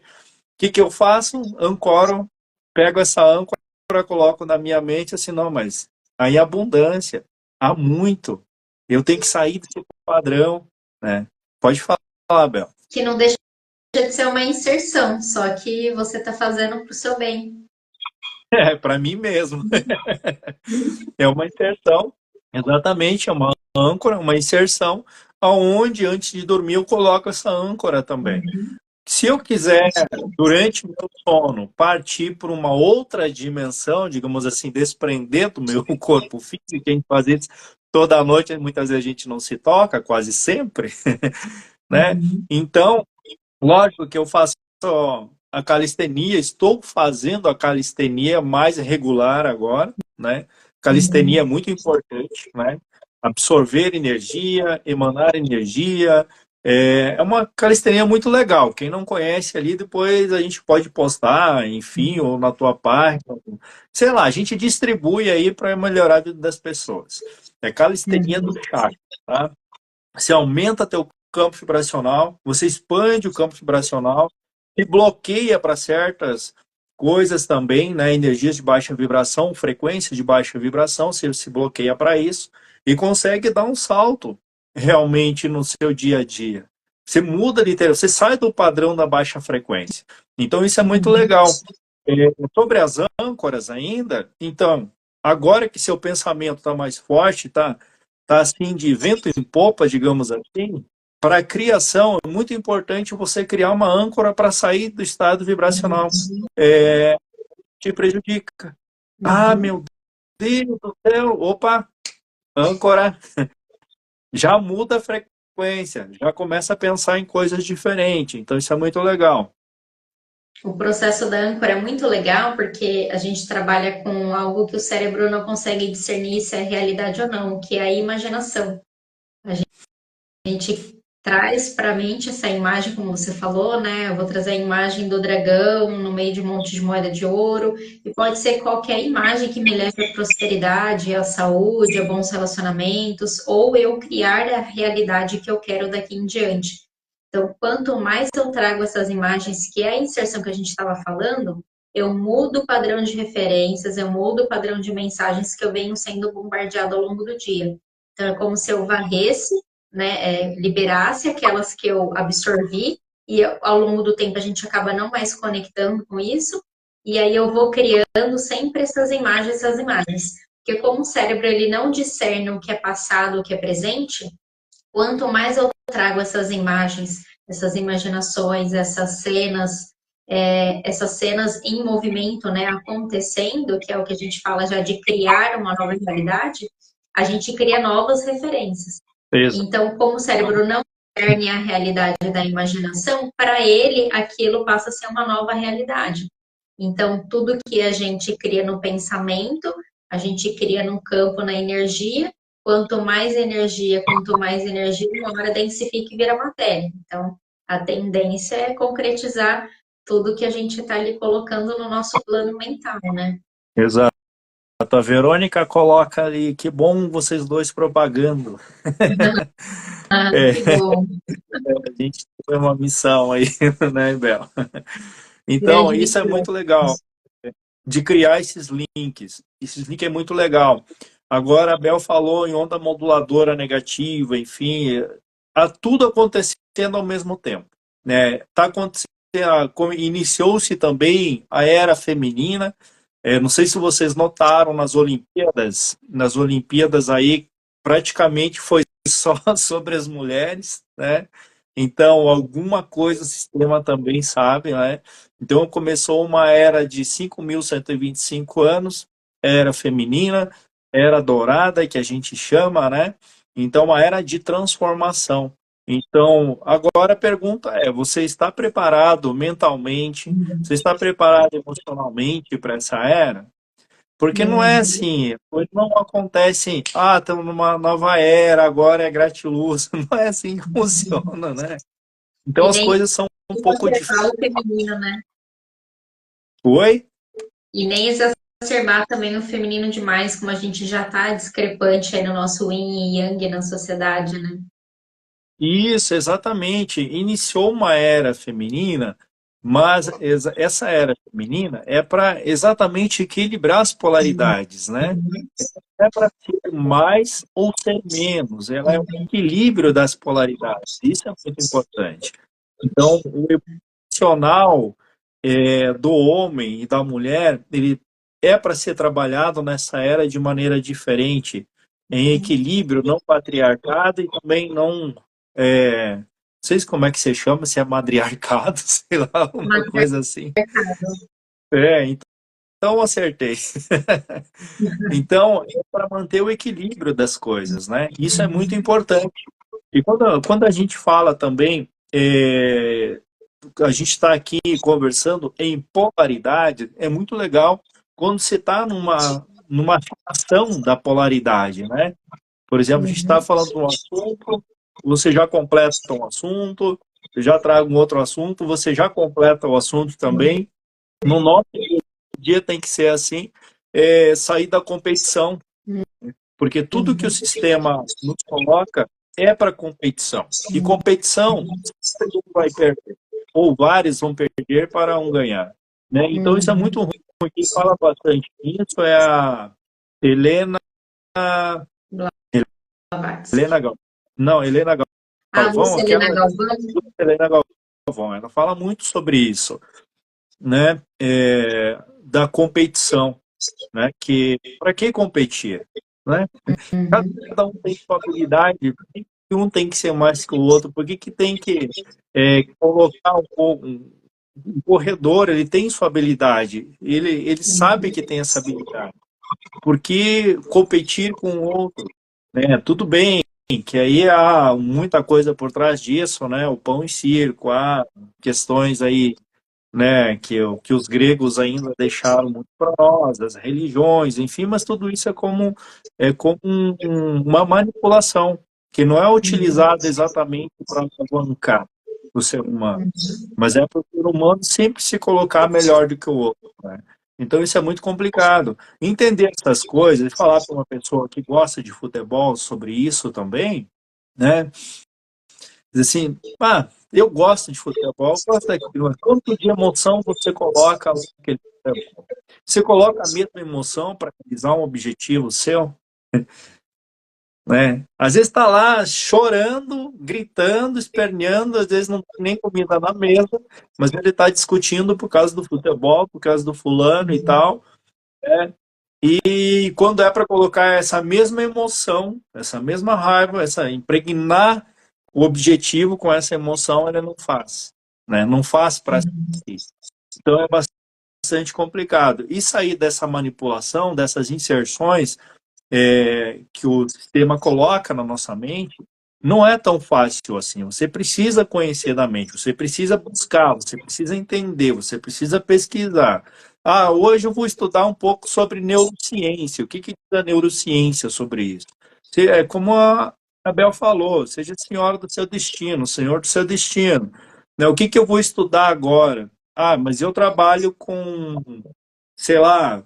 que que eu faço? Ancoro, pego essa âncora, coloco na minha mente assim, não, mas aí abundância, há muito. Eu tenho que sair desse padrão, né? Pode falar, Bel. Que não deixa de ser uma inserção, só que você está fazendo para o seu bem. É, para mim mesmo. É uma inserção, exatamente, é uma âncora, uma inserção, aonde antes de dormir eu coloco essa âncora também. Uhum. Se eu quiser, durante o meu sono, partir para uma outra dimensão, digamos assim, desprender do meu corpo físico, a gente faz isso toda noite, muitas vezes a gente não se toca, quase sempre, né? Uhum. Então, lógico que eu faço a calistenia, estou fazendo a calistenia mais regular agora, né? Calistenia é Uhum. muito importante, né? Absorver energia, emanar energia. É uma calistenia muito legal. Quem não conhece ali, depois a gente pode postar, enfim, ou na tua página. Sei lá, a gente distribui aí para melhorar a vida das pessoas. É calistenia do Uhum. chakra, tá? Você aumenta teu campo vibracional, você expande o campo vibracional e bloqueia para certas coisas também, né? Energias de baixa vibração, frequência de baixa vibração, você se bloqueia para isso e consegue dar um salto realmente no seu dia a dia. Você muda literalmente, você sai do padrão da baixa frequência. Então isso é muito Uhum. legal. É, sobre as âncoras ainda, então, agora que seu pensamento está mais forte, tá assim de vento em popa, digamos assim, para a criação é muito importante você criar uma âncora para sair do estado vibracional. É, te prejudica. Ah, Uhum. meu Deus do céu! Opa, âncora já muda a frequência, já começa a pensar em coisas diferentes. Então isso é muito legal. O processo da âncora é muito legal porque a gente trabalha com algo que o cérebro não consegue discernir se é realidade ou não, que é a imaginação. A gente traz para a mente essa imagem, como você falou, né? Eu vou trazer a imagem do dragão no meio de um monte de moeda de ouro, e pode ser qualquer imagem que me leve à prosperidade, à saúde, a bons relacionamentos, ou eu criar a realidade que eu quero daqui em diante. Então, quanto mais eu trago essas imagens, que é a inserção que a gente estava falando, eu mudo o padrão de referências, eu mudo o padrão de mensagens que eu venho sendo bombardeado ao longo do dia. Então, é como se eu varresse, né, liberasse aquelas que eu absorvi, e ao longo do tempo a gente acaba não mais conectando com isso, e aí eu vou criando sempre essas imagens. Porque como o cérebro ele não discerne o que é passado, o que é presente, quanto mais eu trago essas imagens, essas imaginações, essas cenas em movimento, né, acontecendo, que é o que a gente fala já de criar uma nova realidade, a gente cria novas referências. Exato. Então, como o cérebro não discerne a realidade da imaginação, para ele aquilo passa a ser uma nova realidade. Então, tudo que a gente cria no pensamento, a gente cria no campo, na energia. Quanto mais energia, uma hora densifica e vira matéria. Então, a tendência é concretizar tudo que a gente está ali colocando no nosso plano mental, né? Exato. A Verônica coloca ali, que bom vocês dois propagando. Ah, É, que bom. a gente tem uma missão aí, né, Bel? Então, Grande isso é missão. muito legal, de criar esses links. Esses links é muito legal. Agora, a Bel falou em onda moduladora negativa, enfim, tudo acontecendo ao mesmo tempo. Né? Tá acontecendo, iniciou-se também a era feminina, Não sei se vocês notaram nas Olimpíadas aí praticamente foi só sobre as mulheres, né? Então, alguma coisa o sistema também sabe, né? Então, começou uma era de 5.125 anos, era feminina, era dourada, que a gente chama, né? Então, uma era de transformação. Então, agora a pergunta é: você está preparado mentalmente? Você está preparado emocionalmente para essa era? Porque não é Uhum. assim, coisas não acontecem, estamos numa nova era, agora é gratiluz. Não é assim que funciona, né? Então E as nem coisas são um pouco exacerbar diferentes. o feminino, né? Oi? E nem exacerbar também o feminino demais, como a gente já tá discrepante aí no nosso yin e yang na sociedade, né? Isso, exatamente. Iniciou uma era feminina, mas essa era feminina é para exatamente equilibrar as polaridades, né? Não é para ser mais ou ser menos, ela é o equilíbrio das polaridades. Isso é muito importante. Então, o emocional do homem e da mulher, ele é para ser trabalhado nessa era de maneira diferente, em equilíbrio, não patriarcado e também não sei como é que você chama, se é madriarcado, sei lá, uma coisa assim. Então acertei. Então, é para manter o equilíbrio das coisas, né? Isso é muito importante. E quando a gente fala também, a gente está aqui conversando em polaridade, é muito legal quando você está numa ação da polaridade, né? Por exemplo, a gente está Uhum. falando de um assunto, você já completa um assunto, eu já trago um outro assunto, você já completa o assunto também. No nosso dia tem que ser assim, sair da competição, porque tudo que o Uhum. sistema nos coloca é para competição. E competição, sempre um vai perder, ou vários vão perder para um ganhar. Né? Então isso é Uhum. muito ruim. Quem fala bastante nisso é a Helena, Blavatsky. Helena Gal, não, Helena A Galvão, Lucilena aquela Galvão. Helena Galvão, ela fala muito sobre isso, né? Da competição, né? Que para que competir, né? Uhum. Cada um tem sua habilidade, por que que um tem que ser mais que o outro? Por que que tem que colocar um corredor? Ele tem sua habilidade, ele sabe que tem essa habilidade. Por que competir com o outro? Né? Tudo bem, que aí há muita coisa por trás disso, né? O pão e circo, há questões aí, né, que os gregos ainda deixaram muito para nós, as religiões, enfim, mas tudo isso é como uma manipulação que não é utilizada exatamente para alavancar o ser humano, mas é para o ser humano sempre se colocar melhor do que o outro, né? Então isso é muito complicado. Entender essas coisas, falar para uma pessoa que gosta de futebol sobre isso também, né? Diz assim, eu gosto de futebol, eu gosto daquilo, mas quanto de emoção você coloca naquele futebol? Você coloca a mesma emoção para realizar um objetivo seu, né? Às vezes está lá chorando, gritando, esperneando, às vezes não tem nem comida na mesa, mas ele está discutindo por causa do futebol, por causa do fulano e tal, né? E quando é para colocar essa mesma emoção, essa mesma raiva, essa impregnar o objetivo com essa emoção, ele não faz, né? Não faz para si. Então é bastante complicado. E sair dessa manipulação, dessas inserções que o sistema coloca na nossa mente, não é tão fácil assim. Você precisa conhecer da mente, você precisa buscar, você precisa entender, você precisa pesquisar. Hoje eu vou estudar um pouco sobre neurociência. O que diz a neurociência sobre isso? É como a Bel falou, seja senhora do seu destino, senhor do seu destino. Né? O que eu vou estudar agora? Mas eu trabalho com, sei lá,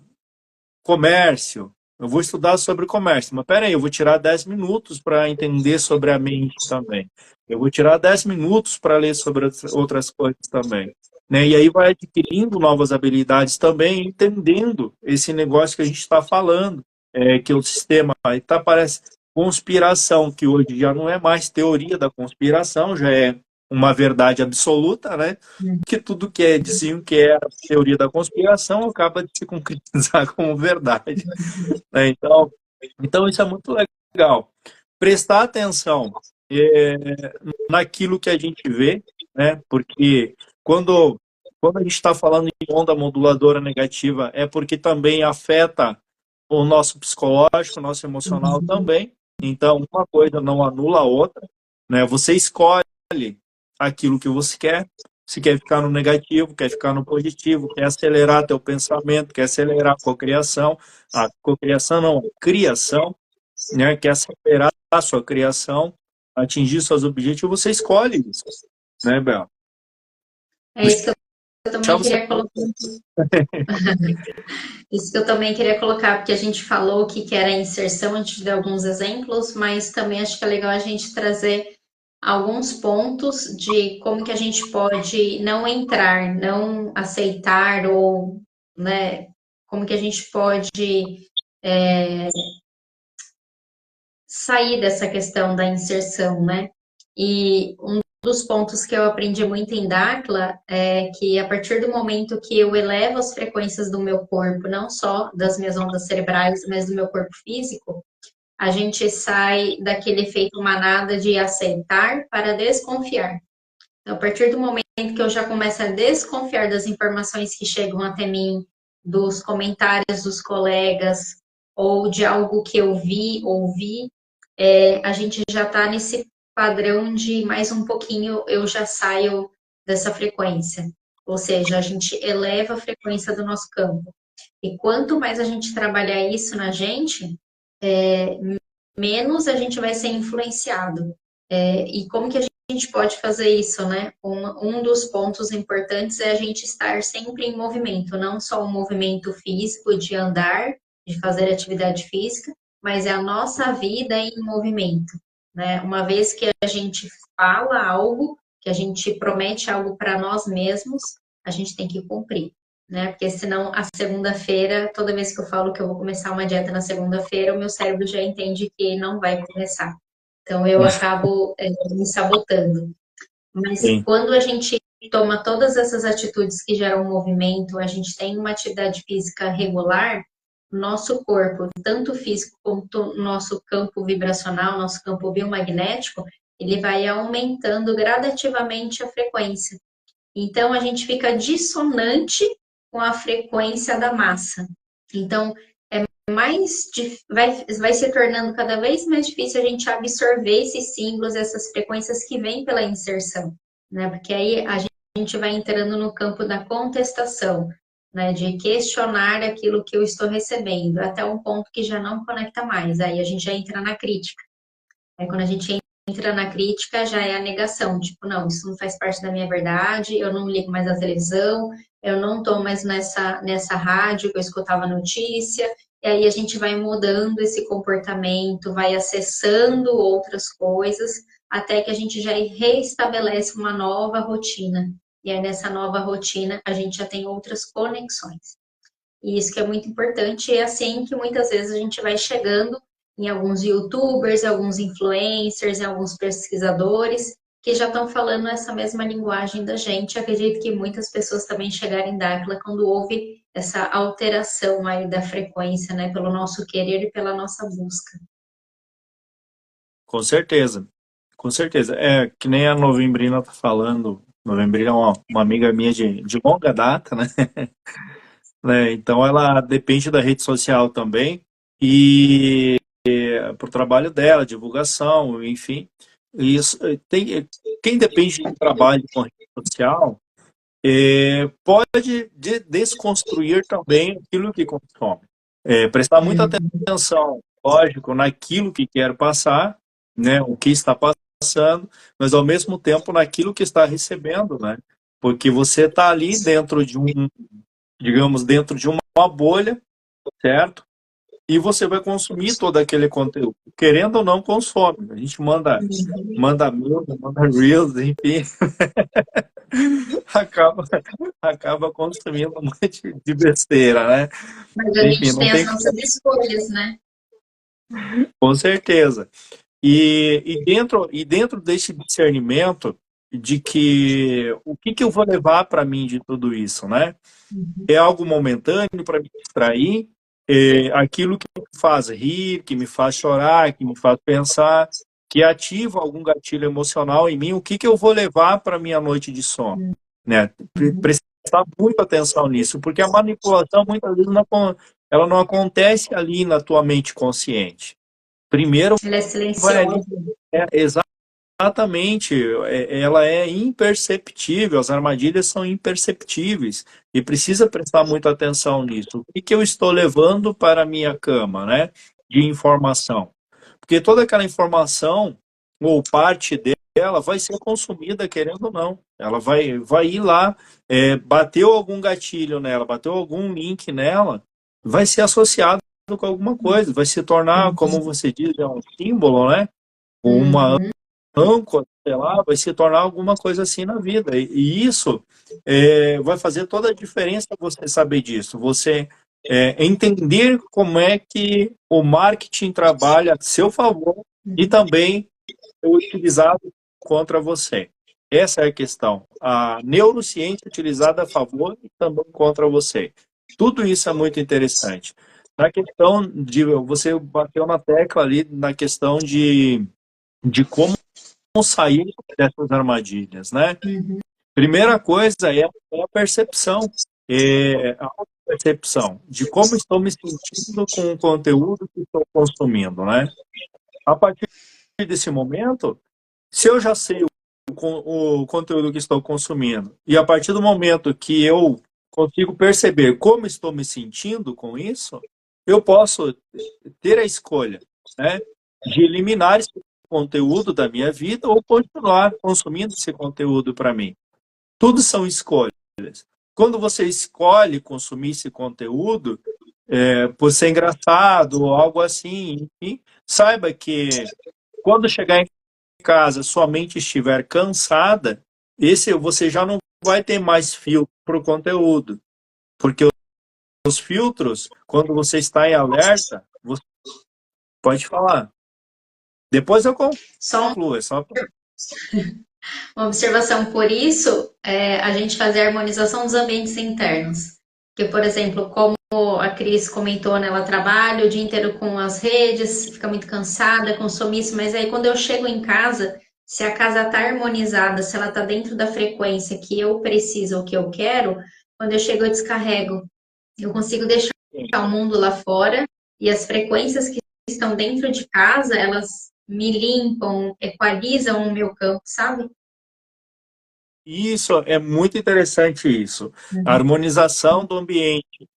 comércio. Eu vou estudar sobre comércio, mas peraí, eu vou tirar 10 minutos para entender sobre a mente também. Eu vou tirar 10 minutos para ler sobre outras coisas também. Né? E aí vai adquirindo novas habilidades também, entendendo esse negócio que a gente está falando, que o sistema parece conspiração, que hoje já não é mais teoria da conspiração, já é uma verdade absoluta, né? Que tudo que diziam que é a teoria da conspiração acaba de se concretizar como verdade, né? Então isso é muito legal. Prestar atenção é, naquilo que a gente vê, né? Porque quando, quando a gente está falando em onda moduladora negativa, é porque também afeta o nosso psicológico, o nosso emocional também. Então, uma coisa não anula a outra, né? Você escolhe aquilo que você quer. Se quer ficar no negativo, quer ficar no positivo, quer acelerar teu pensamento, quer acelerar a cocriação não, a criação, né? Quer acelerar a sua criação, atingir seus objetivos, você escolhe isso, né, Bel? É isso que eu Deixar também você... queria colocar. Isso que eu também queria colocar, porque a gente falou o que era inserção, a gente deu alguns exemplos, mas também acho que é legal a gente trazer alguns pontos de como que a gente pode não entrar, não aceitar ou, né, como que a gente pode sair dessa questão da inserção, né? E um dos pontos que eu aprendi muito em Dakla é que a partir do momento que eu elevo as frequências do meu corpo, não só das minhas ondas cerebrais, mas do meu corpo físico, a gente sai daquele efeito manada de aceitar para desconfiar. Então, a partir do momento que eu já começo a desconfiar das informações que chegam até mim, dos comentários dos colegas, ou de algo que eu vi, ouvi, a gente já está nesse padrão de mais um pouquinho eu já saio dessa frequência. Ou seja, a gente eleva a frequência do nosso campo. E quanto mais a gente trabalhar isso na gente, menos a gente vai ser influenciado. E como que a gente pode fazer isso, né? Um dos pontos importantes é a gente estar sempre em movimento, não só o movimento físico de andar, de fazer atividade física, mas é a nossa vida em movimento, né? Uma vez que a gente fala algo, que a gente promete algo para nós mesmos, a gente tem que cumprir, né? Porque senão a segunda-feira, toda vez que eu falo que eu vou começar uma dieta na segunda-feira, o meu cérebro já entende que não vai começar. Então eu acabo me sabotando. Mas Sim, quando a gente toma todas essas atitudes que geram movimento, a gente tem uma atividade física regular, nosso corpo, tanto físico quanto nosso campo vibracional, nosso campo biomagnético, ele vai aumentando gradativamente a frequência. Então a gente fica dissonante com a frequência da massa. Então vai se tornando cada vez mais difícil a gente absorver esses símbolos, essas frequências que vêm pela inserção, né? Porque aí a gente vai entrando no campo da contestação, né? De questionar aquilo que eu estou recebendo, até um ponto que já não conecta mais. Aí a gente já entra na crítica. Aí quando a gente entra na crítica, já é a negação, tipo, não, isso não faz parte da minha verdade, eu não ligo mais a televisão, eu não estou mais nessa rádio que eu escutava notícia, e aí a gente vai mudando esse comportamento, vai acessando outras coisas, até que a gente já reestabelece uma nova rotina. E aí nessa nova rotina a gente já tem outras conexões. E isso que é muito importante, e é assim que muitas vezes a gente vai chegando em alguns YouTubers, alguns influencers, em alguns pesquisadores que já estão falando essa mesma linguagem da gente. Acredito que muitas pessoas também chegaram em Dáquila quando houve essa alteração aí da frequência, né, pelo nosso querer e pela nossa busca. com certeza. Com certeza. É que nem a Novembrina tá falando. Novembrina é uma amiga minha de longa data, né? Né? Então ela depende da rede social também e para o trabalho dela, divulgação, enfim. Isso quem depende de trabalho com rede social pode desconstruir também aquilo que consome. Prestar muita atenção, lógico, naquilo que quer passar, né, o que está passando, mas ao mesmo tempo naquilo que está recebendo, né? Porque você está ali dentro de digamos, dentro de uma bolha, certo? E você vai consumir todo aquele conteúdo. Querendo ou não, consome. A gente manda mil, manda reels, enfim, acaba, acaba consumindo um monte de besteira, né? Mas a Enfim, gente não tem as tem nossas escolhas, né? com certeza. E dentro desse discernimento, de que o que eu vou levar para mim de tudo isso, né? Uhum. É algo momentâneo para me distrair, é aquilo que me faz rir, que me faz chorar, que me faz pensar, que ativa algum gatilho emocional em mim, o que eu vou levar para minha noite de sono, né? Uhum. Prestar muita atenção nisso, porque a manipulação muitas vezes ela não acontece ali na tua mente consciente. Primeiro Ela é vai ali, silenciosa. é, exatamente, ela é imperceptível, as armadilhas são imperceptíveis e precisa prestar muita atenção nisso. O que eu estou levando para a minha cama, né, de informação? Porque toda aquela informação, ou parte dela, vai ser consumida, querendo ou não. Ela vai ir lá, bateu algum gatilho nela, bateu algum link nela, vai ser associado com alguma coisa, vai se tornar, como você diz, é um símbolo, né? Uma Uhum. âncora, sei lá, vai se tornar alguma coisa assim na vida. E isso vai fazer toda a diferença você saber disso. Você entender como é que o marketing trabalha a seu favor e Uhum. também é utilizado contra você. Essa é a questão. A neurociência utilizada a favor e também contra você. Tudo isso é muito interessante. Na questão de, você bateu na tecla ali, na questão de como sair dessas armadilhas, né? Uhum. Primeira coisa é a percepção, a percepção de como estou me sentindo com o conteúdo que estou consumindo, né? A partir desse momento, se eu já sei o conteúdo que estou consumindo e a partir do momento que eu consigo perceber como estou me sentindo com isso, eu posso ter a escolha, né, de eliminar esse conteúdo da minha vida ou continuar consumindo esse conteúdo para mim. Tudo são escolhas. Quando você escolhe consumir esse conteúdo, por ser engraçado ou algo assim, enfim, saiba que quando chegar em casa, sua mente estiver cansada, esse você já não vai ter mais filtro para o conteúdo, porque os filtros, quando você está em alerta, você pode falar. Depois eu Só concluo, é só. uma observação, por isso, a gente fazer a harmonização dos ambientes internos. Que, por exemplo, como a Cris comentou, né, ela trabalha o dia inteiro com as redes, fica muito cansada, consome isso, mas aí quando eu chego em casa, se a casa está harmonizada, se ela está dentro da frequência que eu preciso ou que eu quero, quando eu chego eu descarrego. Eu consigo deixar o mundo lá fora e as frequências que estão dentro de casa, elas me limpam, equalizam o meu campo, sabe? Isso é muito interessante isso. A Uhum. harmonização do ambiente.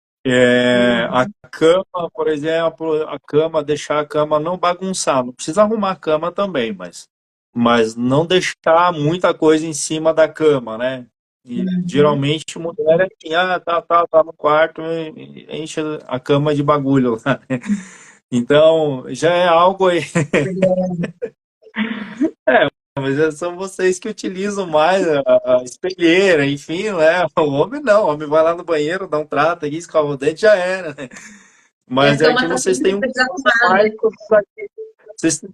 A Uhum. cama, por exemplo, a cama, deixar a cama não bagunçar. Não precisa arrumar a cama também, mas não deixar muita coisa em cima da cama, né? E Uhum. geralmente mulher é assim, tá no quarto, enche a cama de bagulho lá. Então, já é algo aí. Mas são vocês que utilizam mais a espelheira, enfim, né? O homem não, o homem vai lá no banheiro, dá um trato aqui, escova o dente, já era, né? E a Mas é que cama tá vocês têm sempre um cuidado a desarrumada. mais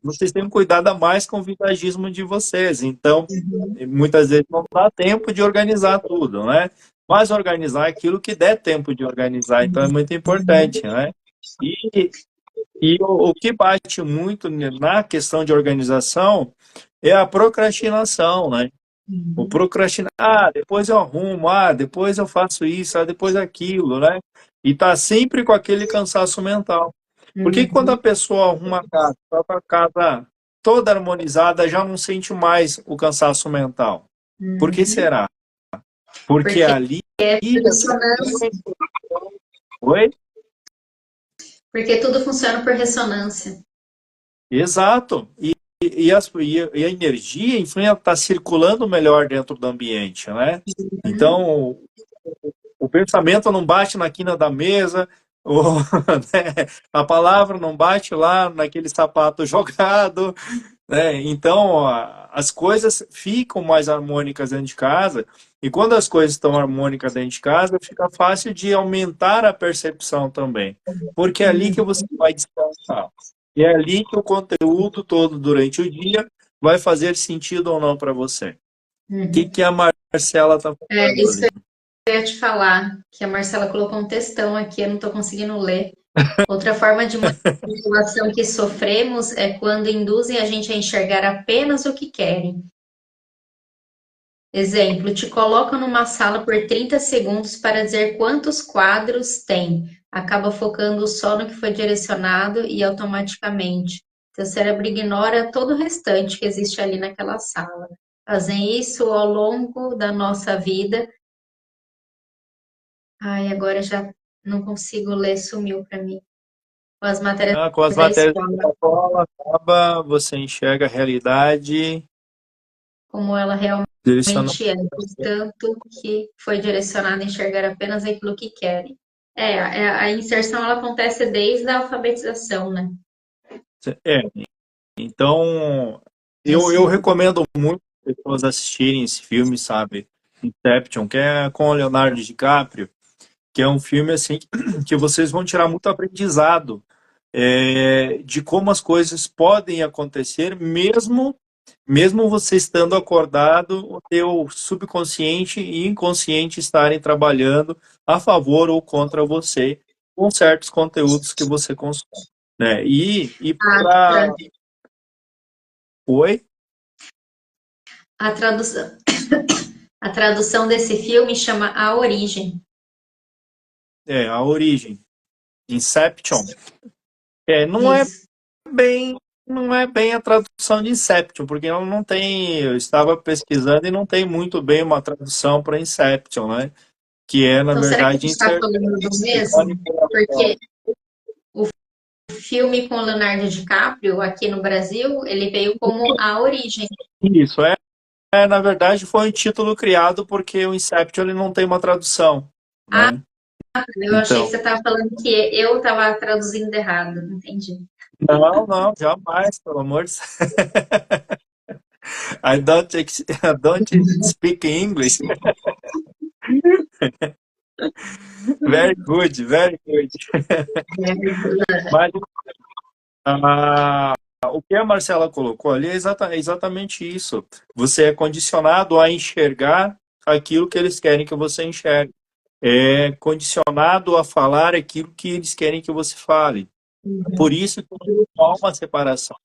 vocês têm um cuidado a mais com o visagismo de vocês. Então, Uhum. muitas vezes não dá tempo de organizar tudo, né? Mas organizar aquilo que der tempo de organizar, então é muito importante, né? E, e o que bate muito na questão de organização é a procrastinação, né? O Uhum. procrastinar, depois eu arrumo, depois eu faço isso, depois aquilo, né? E tá sempre com aquele cansaço mental. Por que quando a Uhum. pessoa arruma a casa, tá com a casa toda harmonizada, já não sente mais o cansaço mental? Por que Uhum. será? Porque Porque ali é a ressonância. frequência. Oi? Porque tudo funciona por ressonância. Exato. E a energia, enfim, está circulando melhor dentro do ambiente, né? Uhum. Então, o pensamento não bate na quina da mesa, né? A palavra não bate lá naquele sapato jogado, né? Então, as coisas ficam mais harmônicas dentro de casa, e quando as coisas estão harmônicas dentro de casa, fica fácil de aumentar a percepção também, porque é ali que Uhum. você vai descansar. E é ali que o conteúdo todo durante o dia vai fazer sentido ou não para você. Uhum. Que a Marcela tá falando Isso ali? que eu ia te falar, que a Marcela colocou um textão aqui, eu não estou conseguindo ler. Outra forma de manipulação que sofremos é quando induzem a gente a enxergar apenas o que querem. Exemplo, te colocam numa sala por 30 segundos para dizer quantos quadros tem. Acaba focando só no que foi direcionado e automaticamente. Teu cérebro ignora todo o restante que existe ali naquela sala. Fazem isso ao longo da nossa vida. Ai, agora já não consigo ler, sumiu para mim. Com as matérias Ah, com as da matérias escola, da escola, acaba, você enxerga a realidade como ela direcionada. realmente é, portanto, que foi direcionado a enxergar apenas aquilo que querem. A inserção ela acontece desde a alfabetização, né? É, então eu Esse, recomendo muito as pessoas assistirem esse filme, sabe? Inception, que é com o Leonardo DiCaprio, que é um filme assim que vocês vão tirar muito aprendizado de como as coisas podem acontecer, mesmo você estando acordado, o teu subconsciente e inconsciente estarem trabalhando a favor ou contra você com certos conteúdos que você consome, né? E a, para tra- Oi? a tradução, a tradução desse filme chama A Origem. A origem, Inception. Não é Isso. bem, não é bem a tradução de Inception, porque ela não tem, eu estava pesquisando e não tem muito bem uma tradução para Inception, né? Que é, na Então, será que a verdade, gente está inserção falando do de mesmo? Porque o filme com Leonardo DiCaprio, aqui no Brasil, ele veio como A Origem. Isso, na verdade, foi um título criado porque o Inception ele não tem uma tradução, Ah, né? eu achei que Então, você estava falando que eu estava traduzindo errado. Entendi. não, jamais, pelo amor de Deus. I don't speak English. Very good, very good. Mas o que a Marcela colocou ali é exatamente isso. Você é condicionado a enxergar aquilo que eles querem que você enxergue. É condicionado a falar aquilo que eles querem que você fale. Por isso que há uma separação.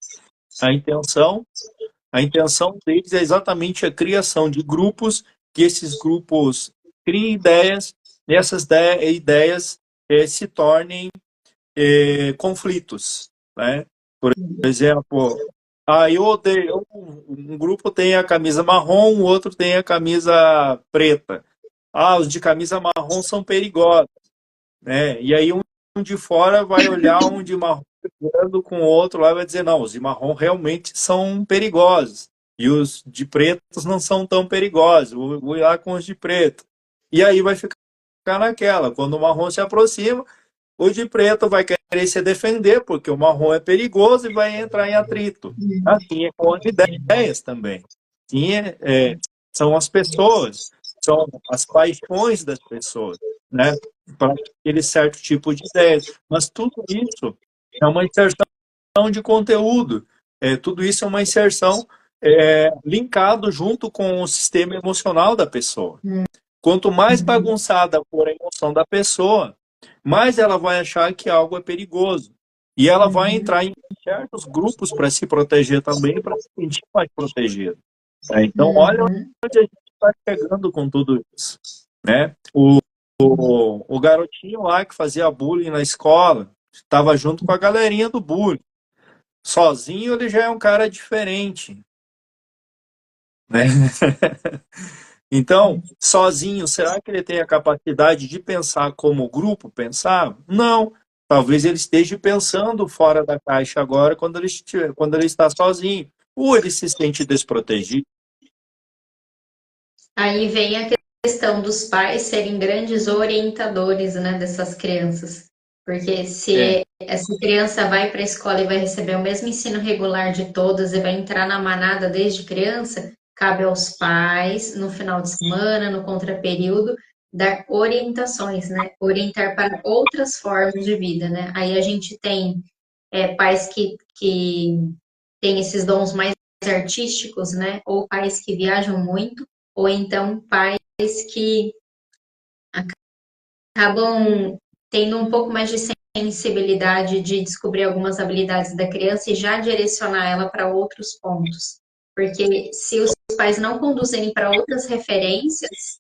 A intenção, a intenção deles é exatamente a criação de grupos, que esses grupos criem ideias, e essas ideias se tornem conflitos, né? Por exemplo, eu odeio, um grupo tem a camisa marrom, o outro tem a camisa preta. Os de camisa marrom são perigosos, né? E aí um de fora vai olhar um de marrom brigando com o outro lá e vai dizer, não, os de marrom realmente são perigosos. E os de pretos não são tão perigosos. Vou ir lá com os de preto. E aí vai ficar naquela. Quando o marrom se aproxima, o de preto vai querer se defender, porque o marrom é perigoso e vai entrar em atrito. Assim é com as ideias também. Sim, são as pessoas, são as paixões das pessoas, né? Para aquele certo tipo de ideias. Mas tudo isso é uma inserção de conteúdo. Tudo isso é uma inserção linkado junto com o sistema emocional da pessoa. Quanto mais bagunçada for a emoção da pessoa, mais ela vai achar que algo é perigoso. E ela vai entrar em certos grupos para se proteger também, para se sentir mais protegida. Então, olha Uhum. onde a gente está chegando com tudo isso. Né? O garotinho lá que fazia bullying na escola estava junto com a galerinha do bullying. Sozinho ele já é um cara diferente. Né? Então, sozinho, será que ele tem a capacidade de pensar como o grupo pensar? Não. Talvez ele esteja pensando fora da caixa agora quando ele está sozinho. Ou ele se sente desprotegido. Aí vem a questão dos pais serem grandes orientadores, né, dessas crianças. Porque É, se essa criança vai para a escola e vai receber o mesmo ensino regular de todas e vai entrar na manada desde criança, cabe aos pais, no final de semana, no contraperíodo, dar orientações, né? Orientar para outras formas de vida, né? Aí a gente tem pais que têm esses dons mais artísticos, né? Ou pais que viajam muito, ou então pais que acabam tendo um pouco mais de sensibilidade de descobrir algumas habilidades da criança e já direcionar ela para outros pontos. Porque se os pais não conduzirem para outras referências,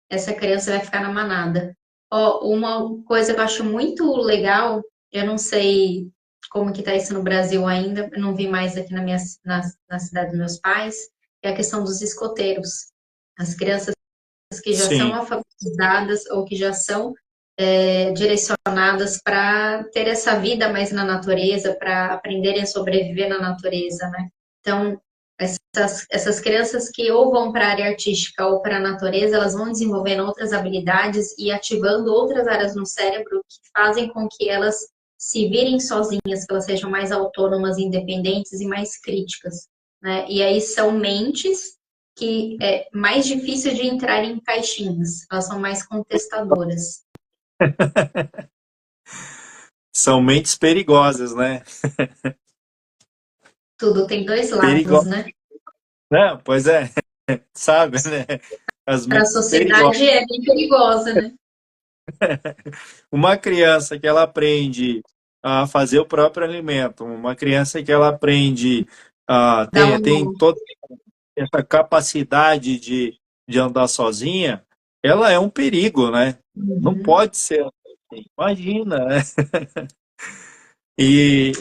essa criança vai ficar na manada. Ó, uma coisa que eu acho muito legal, eu não sei como que tá isso no Brasil ainda, eu não vi mais aqui na cidade dos meus pais, é a questão dos escoteiros. As crianças que já são Sim. alfabetizadas ou que já são direcionadas para ter essa vida mais na natureza, para aprenderem a sobreviver na natureza, né? Então, essas crianças que ou vão para a área artística ou para a natureza, elas vão desenvolvendo outras habilidades e ativando outras áreas no cérebro que fazem com que elas se virem sozinhas, que elas sejam mais autônomas, independentes e mais críticas, né? E aí são mentes que é mais difícil de entrar em caixinhas, elas são mais contestadoras. São mentes perigosas, né? Tudo tem dois lados, Perigo... né? Não, pois é, sabe, né? As Para a mentes perigosas. sociedade é bem perigosa, né? Uma criança que ela aprende a fazer o próprio alimento, uma criança que ela aprende Dá tem um toda essa capacidade de andar sozinha, ela é um perigo, né? Não uhum. pode ser assim. Imagina, né? E,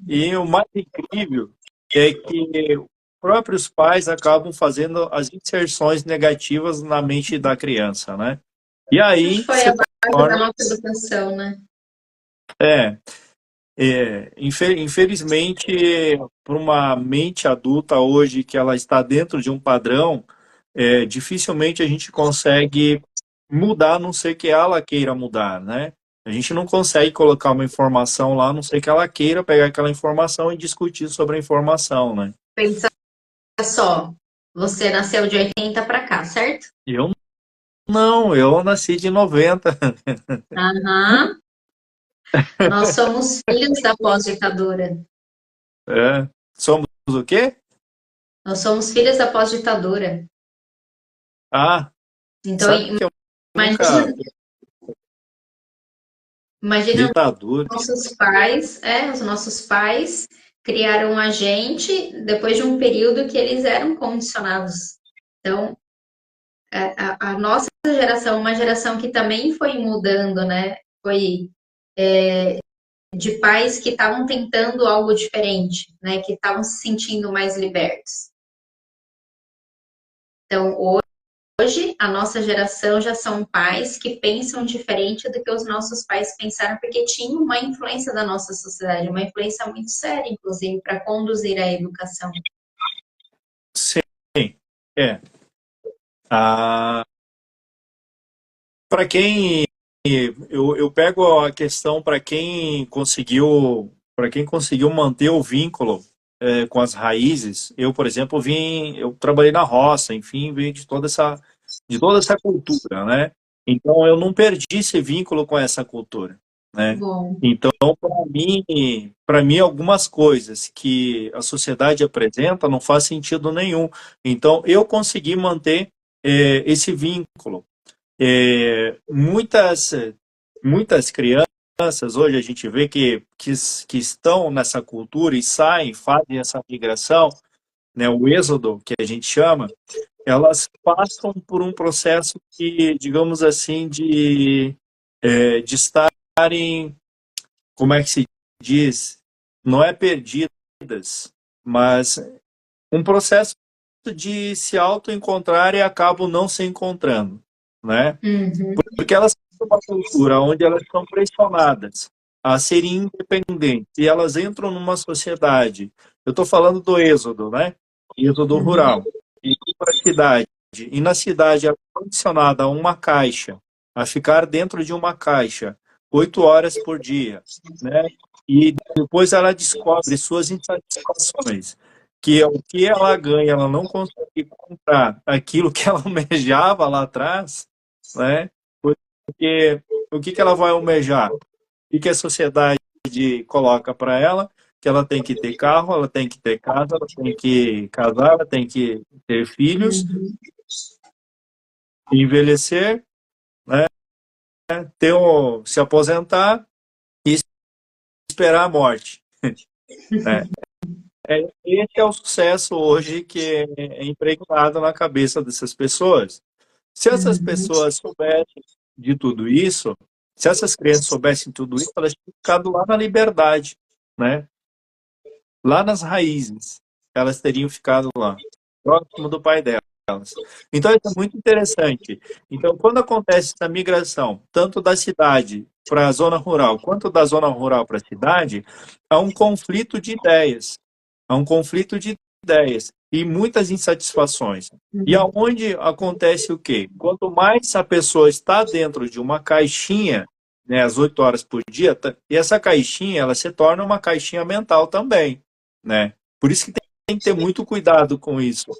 e o mais incrível é que próprios pais acabam fazendo as inserções negativas na mente da criança, né? E Acho que aí foi a se base da torna, nossa educação, né? é, infelizmente, para uma mente adulta hoje que ela está dentro de um padrão, dificilmente a gente consegue mudar, a não ser que ela queira mudar, né? A gente não consegue colocar uma informação lá, a não ser que ela queira pegar aquela informação e discutir sobre a informação, né? Pensa só, você nasceu de 80 para cá, certo? Eu não, eu nasci de 90. Aham. Nós somos filhos da pós-ditadura. É. Somos o quê? Nós somos filhos da pós-ditadura. Ah, Então, sabe que eu nunca... imagina, imagina Ditadura. os nossos pais criaram a gente depois de um período que eles eram condicionados. Então, a nossa geração, uma geração que também foi mudando, né? Foi de pais que estavam tentando algo diferente, né? Que estavam se sentindo mais libertos. Então, hoje, a nossa geração já são pais que pensam diferente do que os nossos pais pensaram, porque tinha uma influência da nossa sociedade, uma influência muito séria, inclusive, para conduzir a educação. Sim, é. Ah, para quem eu pego a questão para quem conseguiu manter o vínculo com as raízes. Eu, por exemplo, eu trabalhei na roça, enfim, vim de toda essa cultura, né? Então eu não perdi esse vínculo com essa cultura, né? Bom, Então, para mim, algumas coisas que a sociedade apresenta não faz sentido nenhum. Então, eu consegui manter esse vínculo. Muitas crianças, hoje a gente vê que estão nessa cultura e saem, fazem essa migração, né, o êxodo, que a gente chama, elas passam por um processo que, digamos assim, de estarem, como é que se diz, não é perdidas, mas um processo de se auto-encontrar e acabam não se encontrando, né? uhum, Porque elas têm uma cultura onde elas são pressionadas a serem independentes e elas entram numa sociedade. Eu estou falando do êxodo, né? Êxodo uhum, rural. E para a cidade. E na cidade ela é condicionada a uma caixa, a ficar dentro de uma caixa 8 horas por dia, né? E depois ela descobre suas insatisfações, que é o que ela ganha, ela não consegue comprar aquilo que ela almejava lá atrás, né? Porque o que ela vai almejar? O que a sociedade coloca para ela? que ela tem que ter carro, ela tem que ter casa, ela tem que casar, ela tem que ter filhos, envelhecer, né? Se aposentar e esperar a morte, né? Esse é o sucesso hoje que é impregnado na cabeça dessas pessoas. Se essas pessoas soubessem de tudo isso, se essas crianças soubessem tudo isso, elas tinham ficado lá na liberdade, né? Lá nas raízes, elas teriam ficado lá, próximo do pai delas. Então, isso é muito interessante. Então, quando acontece essa migração, tanto da cidade para a zona rural, quanto da zona rural para a cidade, há um conflito de ideias. Há um conflito de ideias e muitas insatisfações. E aonde acontece o quê? Quanto mais a pessoa está dentro de uma caixinha, né, às 8 horas por dia, e essa caixinha ela se torna uma caixinha mental também, né? Por isso que tem que ter muito cuidado com isso.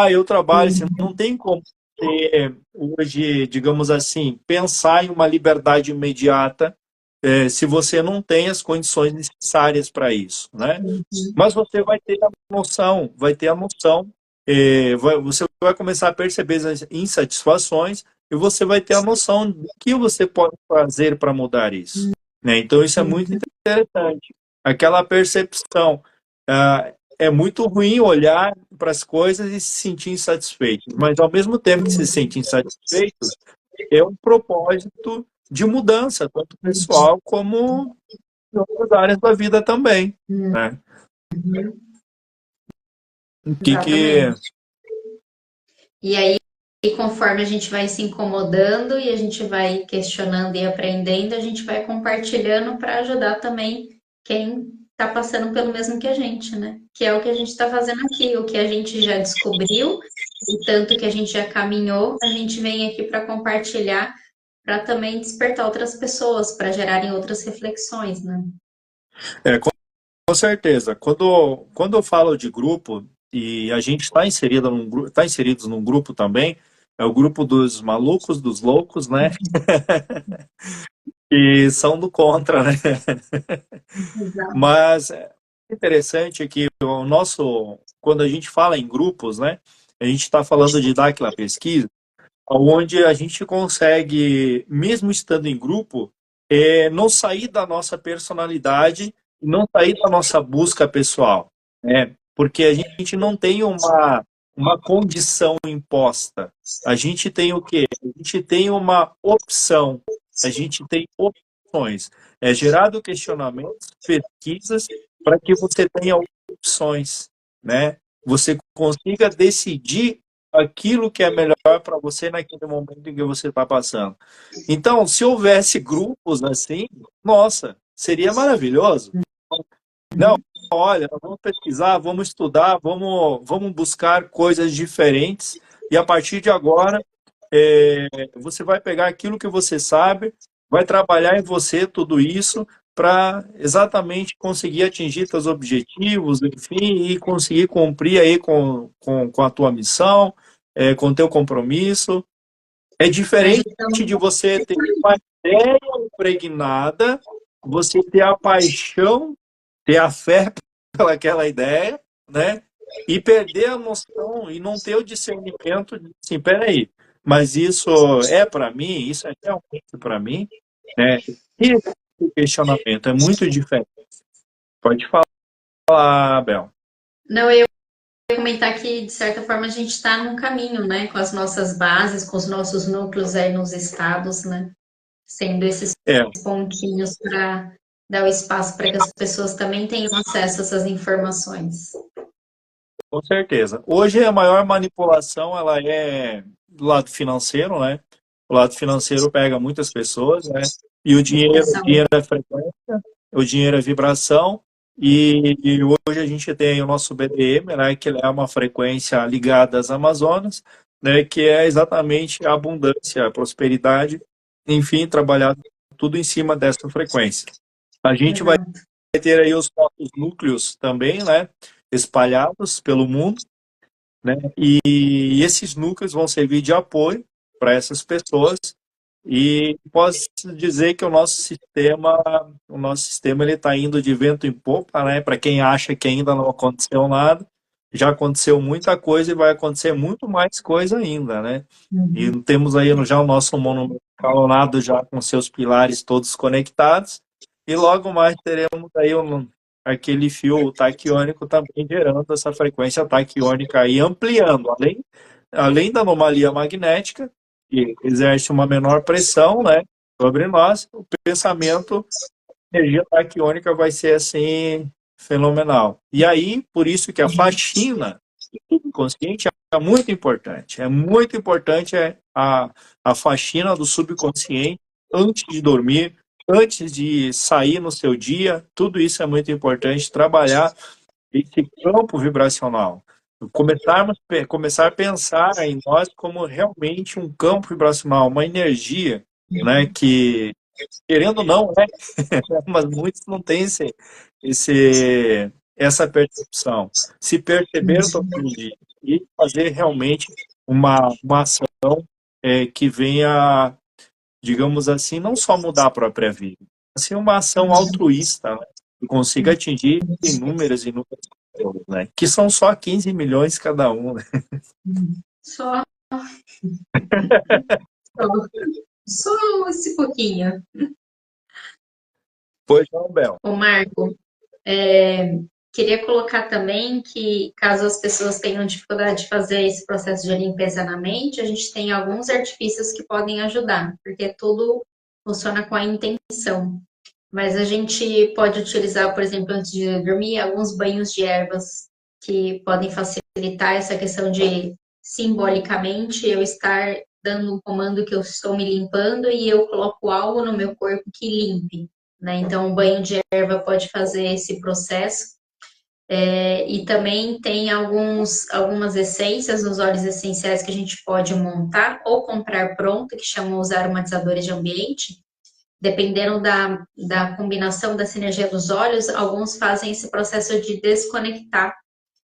Eu trabalho, você não tem como ter, hoje, digamos assim, pensar em uma liberdade imediata se você não tem as condições necessárias para isso, né? Mas você vai ter a noção, você vai começar a perceber as insatisfações e você vai ter a noção do que você pode fazer para mudar isso, né? Então isso é muito interessante. Aquela percepção. É muito ruim olhar para as coisas e se sentir insatisfeito, mas ao mesmo tempo que se sente insatisfeito, é um propósito de mudança, tanto pessoal como em outras áreas da vida também, né? O que Exatamente. E aí, conforme a gente vai se incomodando e a gente vai questionando e aprendendo, a gente vai compartilhando para ajudar também quem está passando pelo mesmo que a gente, né? Que é o que a gente está fazendo aqui, o que a gente já descobriu e tanto que a gente já caminhou, a gente vem aqui para compartilhar, para também despertar outras pessoas, para gerarem outras reflexões, né? com certeza. Quando eu falo de grupo e a gente está tá inseridos num grupo também, é o grupo dos malucos, dos loucos, né? Que são do contra, né? Exato. Mas é interessante que quando a gente fala em grupos, né? A gente está falando de dar aquela pesquisa, onde a gente consegue, mesmo estando em grupo, não sair da nossa personalidade, não sair da nossa busca pessoal, né? Porque a gente não tem uma condição imposta. A gente tem o quê? A gente tem uma opção, a gente tem opções. É gerado questionamentos, pesquisas, para que você tenha opções, né? Você consiga decidir aquilo que é melhor para você naquele momento em que você está passando. Então, se houvesse grupos assim, nossa, seria maravilhoso. Não, olha, vamos pesquisar, vamos estudar, vamos buscar coisas diferentes e a partir de agora você vai pegar aquilo que você sabe, vai trabalhar em você tudo isso para exatamente conseguir atingir seus objetivos, enfim, e conseguir cumprir aí com a tua missão, com o teu compromisso. É diferente de você ter uma ideia impregnada, você ter a paixão, ter a fé pelaquela ideia, né? E perder a noção e não ter o discernimento de, assim, peraí, mas isso é para mim? Isso é realmente para mim? Né? E esse questionamento é muito diferente. Pode falar, Bel. Não, eu ia comentar que, de certa forma, a gente está num caminho, né? Com as nossas bases, com os nossos núcleos aí nos estados, né? Sendo esses É, pontinhos para dar o espaço para que as pessoas também tenham acesso a essas informações. com certeza. Hoje a maior manipulação ela é do lado financeiro, né? O lado financeiro pega muitas pessoas, né? E o dinheiro é frequência, o dinheiro é vibração, e hoje a gente tem o nosso BDM, né? Que é uma frequência ligada às Amazonas, né? Que é exatamente a abundância, a prosperidade, enfim, trabalhado tudo em cima dessa frequência. A gente vai ter aí os nossos núcleos também, né? Espalhados pelo mundo, né? E esses núcleos vão servir de apoio para essas pessoas E posso dizer que o nosso sistema ele está indo de vento em popa, né? Para quem acha que ainda não aconteceu nada, já aconteceu muita coisa e vai acontecer muito mais coisa ainda, né? E Uhum. temos aí já o nosso monumento escalonado já com seus pilares todos conectados e logo mais teremos aí aquele fio taquiônico também gerando essa frequência taquiônica aí ampliando, além da anomalia magnética que exerce uma menor pressão, né, sobre nós, o pensamento, a energia taquiônica vai ser assim fenomenal. E aí, por isso que a faxina do inconsciente é muito importante. É muito importante a faxina do subconsciente antes de dormir, antes de sair no seu dia. Tudo isso é muito importante. Trabalhar esse campo vibracional. Começar a pensar em nós como realmente um campo vibracional, uma energia, né, que, querendo ou não, é, mas muitos não têm essa percepção. Se perceber todo dia e fazer realmente uma ação que venha, digamos assim, não só mudar a própria vida, mas sim uma ação altruísta, né, que consiga atingir inúmeras e inúmeras pessoas, né, que são só 15 milhões cada um. Né? Só, só, só esse pouquinho. Pois não, Bel. Ô, Marco, é, queria colocar também que, caso as pessoas tenham dificuldade de fazer esse processo de limpeza na mente, a gente tem alguns artifícios que podem ajudar, porque tudo funciona com a intenção. Mas a gente pode utilizar, por exemplo, antes de dormir, alguns banhos de ervas que podem facilitar essa questão de, simbolicamente, eu estar dando um comando que eu estou me limpando e eu coloco algo no meu corpo que limpe, né? Então, o banho de erva pode fazer esse processo. E também tem algumas essências, os óleos essenciais que a gente pode montar ou comprar pronto, que chamam os aromatizadores de ambiente. Dependendo da combinação da sinergia dos óleos, alguns fazem esse processo de desconectar.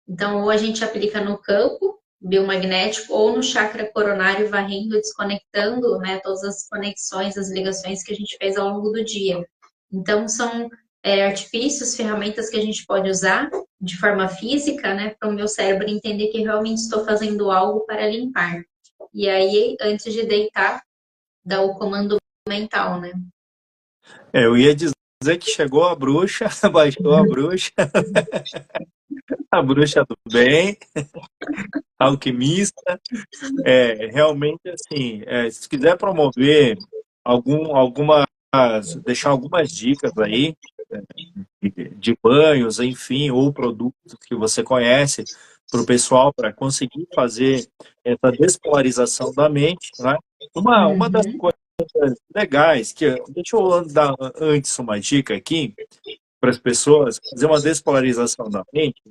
Então, ou a gente aplica no campo biomagnético ou no chakra coronário, varrendo, desconectando, né, todas as conexões, as ligações que a gente fez ao longo do dia. Então, são artifícios, ferramentas que a gente pode usar de forma física, né, para o meu cérebro entender que realmente estou fazendo algo para limpar. E aí, antes de deitar, dá o comando mental, né? Eu ia dizer que chegou a bruxa, baixou a bruxa do bem, alquimista. Realmente, assim, se quiser promover algumas, deixar algumas dicas aí de banhos, enfim, ou produtos que você conhece para o pessoal para conseguir fazer essa despolarização da mente, né? Uma das Uhum. coisas legais que deixa eu dar antes uma dica aqui para as pessoas fazer uma despolarização da mente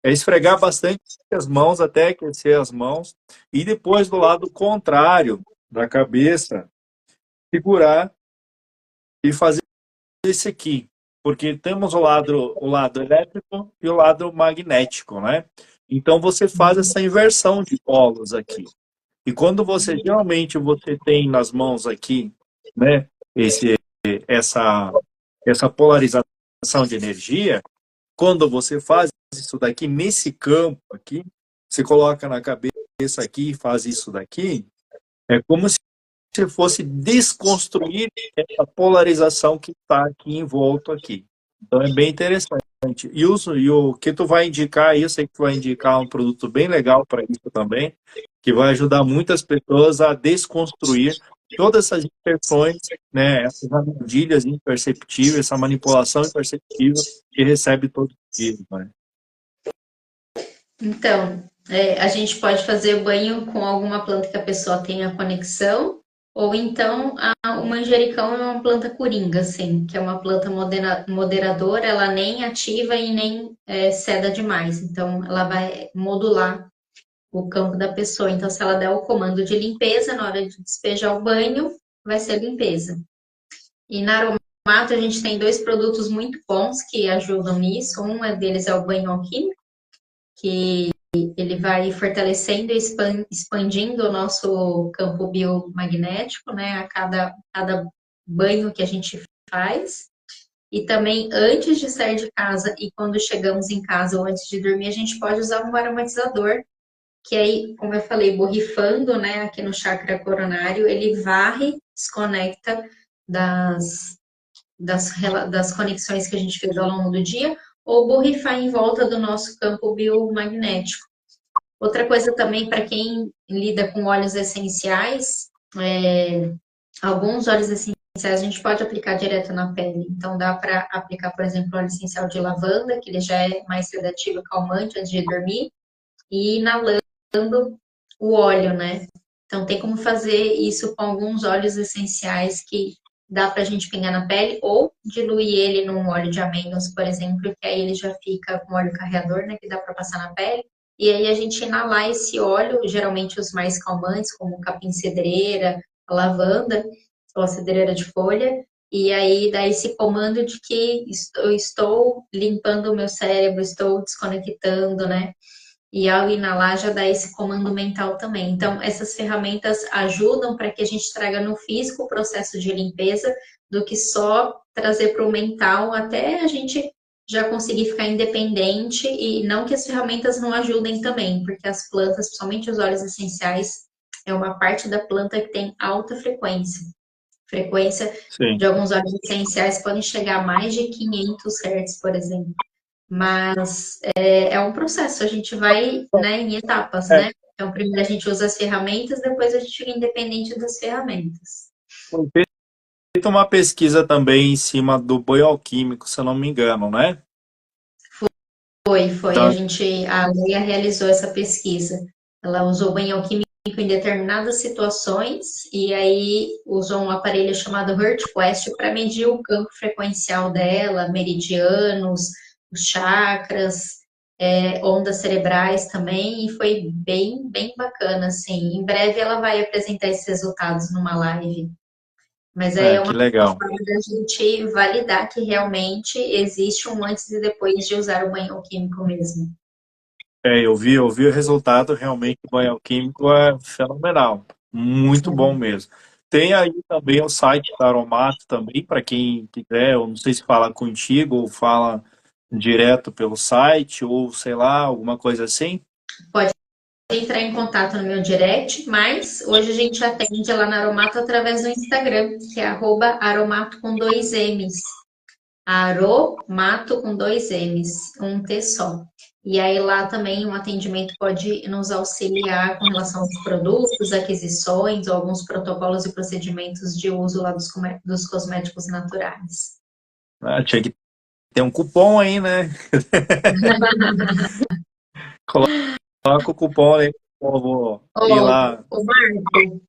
é esfregar bastante as mãos até aquecer as mãos e depois do lado contrário da cabeça segurar e fazer esse aqui, porque temos o lado elétrico e o lado magnético, né? Então você faz essa inversão de polos aqui. E quando geralmente você tem nas mãos aqui, né, essa essa polarização de energia, quando você faz isso daqui nesse campo aqui, você coloca na cabeça aqui e faz isso daqui, é como se você fosse desconstruir essa polarização que está aqui em volta aqui. Então é bem interessante. E o que tu vai indicar aí, eu sei que tu vai indicar um produto bem legal para isso também, que vai ajudar muitas pessoas a desconstruir todas essas inserções, né, essas armadilhas imperceptíveis, essa manipulação imperceptível que recebe todos os dias, né? Então, a gente pode fazer o banho com alguma planta que a pessoa tenha conexão, ou então o manjericão é uma planta coringa, assim, que é uma planta moderadora, ela nem ativa e nem ceda demais, então ela vai modular o campo da pessoa. Então, se ela der o comando de limpeza, na hora de despejar o banho, vai ser limpeza. E na Aromato a gente tem dois produtos muito bons que ajudam nisso. Um deles é o banho alquímico, que ele vai fortalecendo e expandindo o nosso campo biomagnético, né, a cada banho que a gente faz. E também, antes de sair de casa e quando chegamos em casa ou antes de dormir, a gente pode usar um aromatizador, que aí, como eu falei, borrifando, né, aqui no chakra coronário, ele varre, desconecta das, das conexões que a gente fez ao longo do dia, ou borrifar em volta do nosso campo biomagnético. Outra coisa também, para quem lida com óleos essenciais, alguns óleos essenciais a gente pode aplicar direto na pele. Então, dá para aplicar, por exemplo, óleo essencial de lavanda, que ele já é mais sedativo e calmante antes de dormir, e ir inalando o óleo, né? Então, tem como fazer isso com alguns óleos essenciais que dá para a gente pingar na pele, ou diluir ele num óleo de amêndoas, por exemplo, que aí ele já fica com óleo carreador, né? Que dá para passar na pele. E aí a gente inalar esse óleo, geralmente os mais calmantes, como o capim-cidreira, a lavanda, ou a cidreira de folha, e aí dá esse comando de que estou limpando o meu cérebro, estou desconectando, né? E ao inalar já dá esse comando mental também. Então, essas ferramentas ajudam para que a gente traga no físico o processo de limpeza, do que só trazer para o mental até a gente já conseguir ficar independente. E não que as ferramentas não ajudem também, porque as plantas, principalmente os óleos essenciais, é uma parte da planta que tem alta frequência. Frequência Sim. de alguns óleos essenciais podem chegar a mais de 500 Hz, por exemplo. Mas é um processo, a gente vai, né, em etapas, É, né? Então, primeiro a gente usa as ferramentas, depois a gente fica independente das ferramentas. foi feita uma pesquisa também em cima do boi alquímico, se eu não me engano, né? Foi, Então, a Leia realizou essa pesquisa. Ela usou banho alquímico em determinadas situações e aí usou um aparelho chamado HeartQuest para medir o campo frequencial dela, meridianos, os chakras, ondas cerebrais também, e foi bem bacana, assim. Em breve ela vai apresentar esses resultados numa live. Mas aí é que uma legal. forma da gente validar que realmente existe um antes e depois de usar o banho alquímico mesmo. Eu vi o resultado, realmente o banho alquímico é fenomenal, muito bom mesmo. Tem aí também o site da Aromato também, para quem quiser, eu não sei se fala contigo ou fala direto pelo site, ou sei lá, alguma coisa assim. Pode entrar em contato no meu direct, mas hoje a gente atende lá na Aromato através do Instagram, que é @aromato com dois M's. Aromato com dois M's, um T só. E aí lá também o atendimento pode nos auxiliar com relação aos produtos, aquisições, ou alguns protocolos e procedimentos de uso lá dos cosméticos naturais. Ah, tinha que ter um cupom aí, né? Coloca o cupom aí, por favor, ir Ô, lá. ô Marco,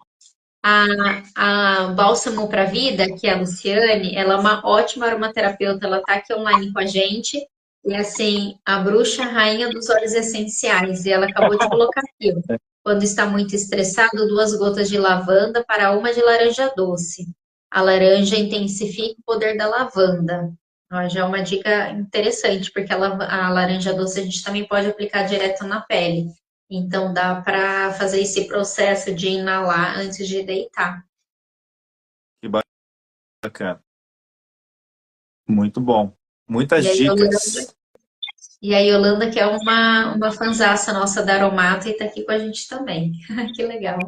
a Bálsamo para Vida, que é a Luciane, ela é uma ótima aromaterapeuta, ela está aqui online com a gente. E assim, a bruxa rainha dos óleos essenciais. E ela acabou de colocar aqui, ó. Quando está muito estressado, 2 gotas de lavanda para uma de laranja doce. A laranja intensifica o poder da lavanda. Ó, já é uma dica interessante, porque a laranja doce a gente também pode aplicar direto na pele. Então dá para fazer esse processo de inalar antes de deitar. Que bacana. Muito bom. Muitas E a Yolanda, dicas. e a Yolanda, que é uma fanzaça nossa da Aromata e está aqui com a gente também. Que legal.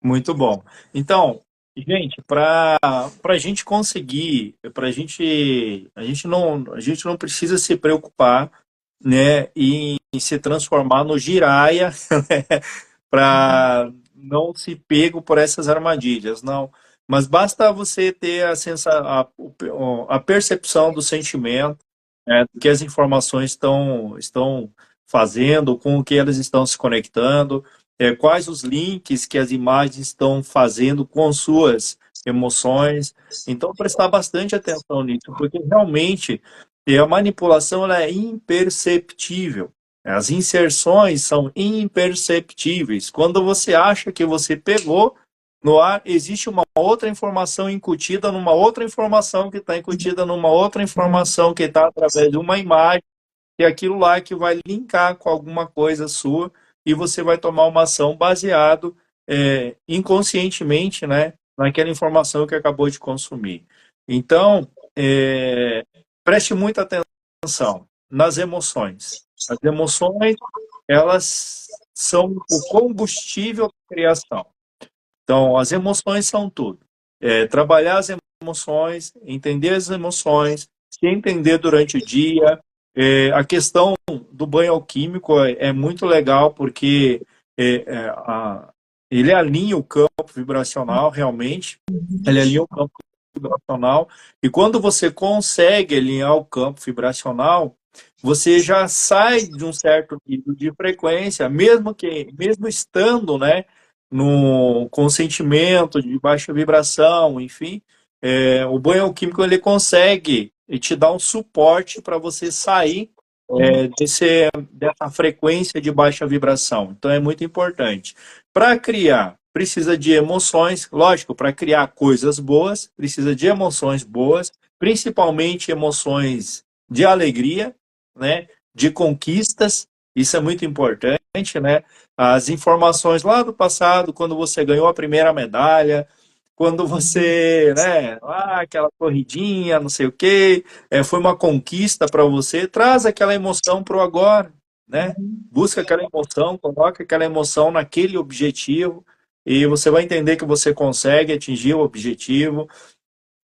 Muito bom. Então, gente, para a gente conseguir, a gente não precisa se preocupar, né, em se transformar no giraia, para não se pego por essas armadilhas, não. Mas basta você ter a percepção do sentimento, né, do que as informações estão fazendo, com o que elas estão se conectando, quais os links que as imagens estão fazendo com suas emoções. Então, prestar bastante atenção nisso, porque realmente a manipulação ela é imperceptível. As inserções são imperceptíveis. Quando você acha que você pegou no ar, existe uma outra informação incutida numa outra informação que está incutida numa outra informação que está através de uma imagem. que é aquilo lá que vai linkar com alguma coisa sua e você vai tomar uma ação baseado inconscientemente, né, naquela informação que acabou de consumir. Então, preste muita atenção nas emoções. As emoções, elas são o combustível da criação. Então, as emoções são tudo. Trabalhar as emoções, entender as emoções, se entender durante o dia. A questão do banho alquímico é muito legal porque ele alinha o campo vibracional, realmente. Ele alinha o campo vibracional. E quando você consegue alinhar o campo vibracional, você já sai de um certo nível de frequência, mesmo estando, né, no consentimento de baixa vibração, enfim, o banho alquímico ele consegue te dar um suporte para você sair dessa frequência de baixa vibração. Então é muito importante. Para criar, precisa de emoções, lógico, para criar coisas boas, precisa de emoções boas, principalmente emoções de alegria, né, de conquistas, isso é muito importante, né? As informações lá do passado, quando você ganhou a primeira medalha, quando você, né, aquela corridinha, não sei o quê, foi uma conquista para você, traz aquela emoção para o agora, né? Busca aquela emoção, coloca aquela emoção naquele objetivo e você vai entender que você consegue atingir o objetivo.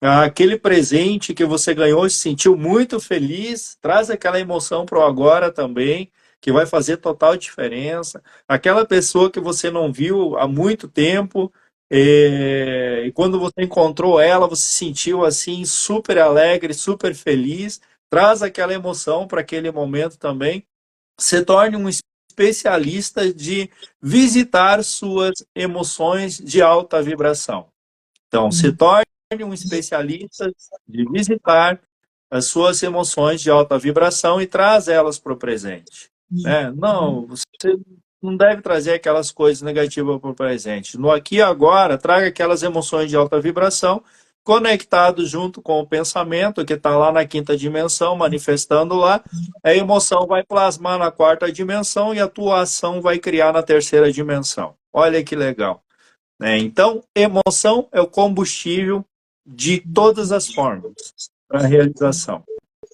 Aquele presente que você ganhou, se sentiu muito feliz, traz aquela emoção para o agora também, que vai fazer total diferença. Aquela pessoa que você não viu há muito tempo, e quando você encontrou ela, você se sentiu assim super alegre, super feliz, traz aquela emoção para aquele momento também. Se torne um especialista de visitar suas emoções de alta vibração. Então, se torne um especialista de visitar as suas emoções de alta vibração e traz elas para o presente. Né? Não, você não deve trazer aquelas coisas negativas para o presente. No aqui e agora, traga aquelas emoções de alta vibração conectado junto com o pensamento que está lá na quinta dimensão, manifestando lá, a emoção vai plasmar na quarta dimensão e a tua ação vai criar na terceira dimensão. Olha que legal. Então, emoção é o combustível de todas as formas para a realização.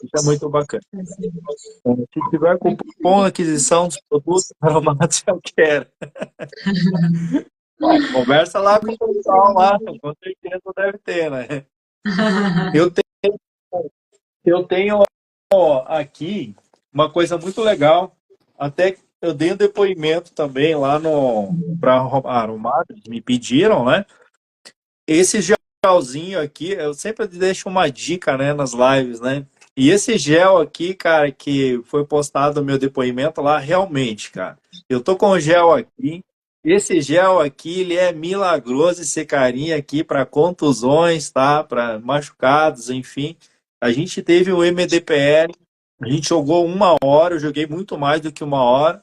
Isso é muito bacana. Se tiver cupom aquisição dos produtos aromáticos, eu quero. Conversa lá com o pessoal lá, com certeza deve ter, né? Eu tenho, eu tenho aqui uma coisa muito legal, até eu dei um depoimento também lá no para Aromados, me pediram, né? Esse gelzinho aqui, eu sempre deixo uma dica, né, nas lives, né? E esse gel aqui, cara, que foi postado no meu depoimento lá, realmente, cara, eu tô com o gel aqui. Esse gel aqui, ele é milagroso, esse carinha aqui para contusões, tá? Para machucados, enfim. A gente teve o MDPL, a gente jogou 1 hora, eu joguei muito mais do que 1 hora.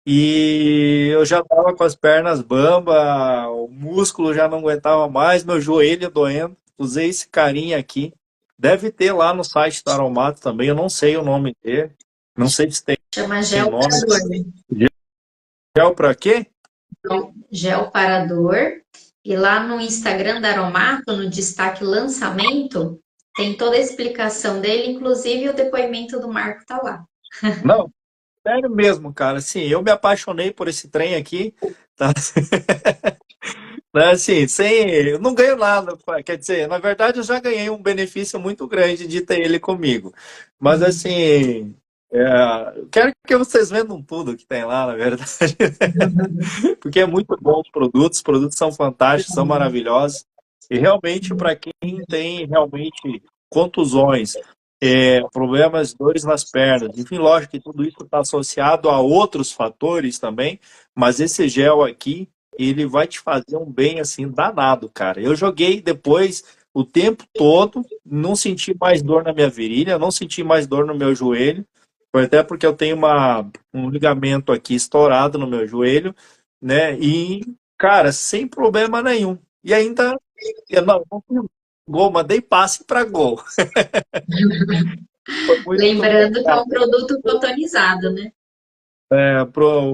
E eu já estava com as pernas bamba, o músculo já não aguentava mais, meu joelho doendo. Usei esse carinha aqui. Deve ter lá no site da Aromato também, eu não sei o nome dele. Não sei se Chama tem Gel nome. Parador. Gel para quê? Gel Parador. E lá no Instagram da Aromato, no destaque lançamento, tem toda a explicação dele, inclusive o depoimento do Marco tá lá. Não, sério mesmo, cara. Assim, eu me apaixonei por esse trem aqui, tá? Né, assim, eu não ganho nada, quer dizer, na verdade eu já ganhei um benefício muito grande de ter ele comigo. Mas assim, eu quero que vocês vendam tudo que tem lá, na verdade. Porque é muito bom os produtos são fantásticos, são maravilhosos. E realmente, para quem tem realmente contusões, problemas, dores nas pernas, enfim, lógico que tudo isso está associado a outros fatores também, mas esse gel aqui, ele vai te fazer um bem assim danado, cara. Eu joguei depois o tempo todo, não senti mais dor na minha virilha, não senti mais dor no meu joelho, foi até porque eu tenho um ligamento aqui estourado no meu joelho, né? E, cara, sem problema nenhum. E ainda, eu não fiz gol, mandei passe para gol. Foi muito Lembrando que é legal. um produto protonizado, né?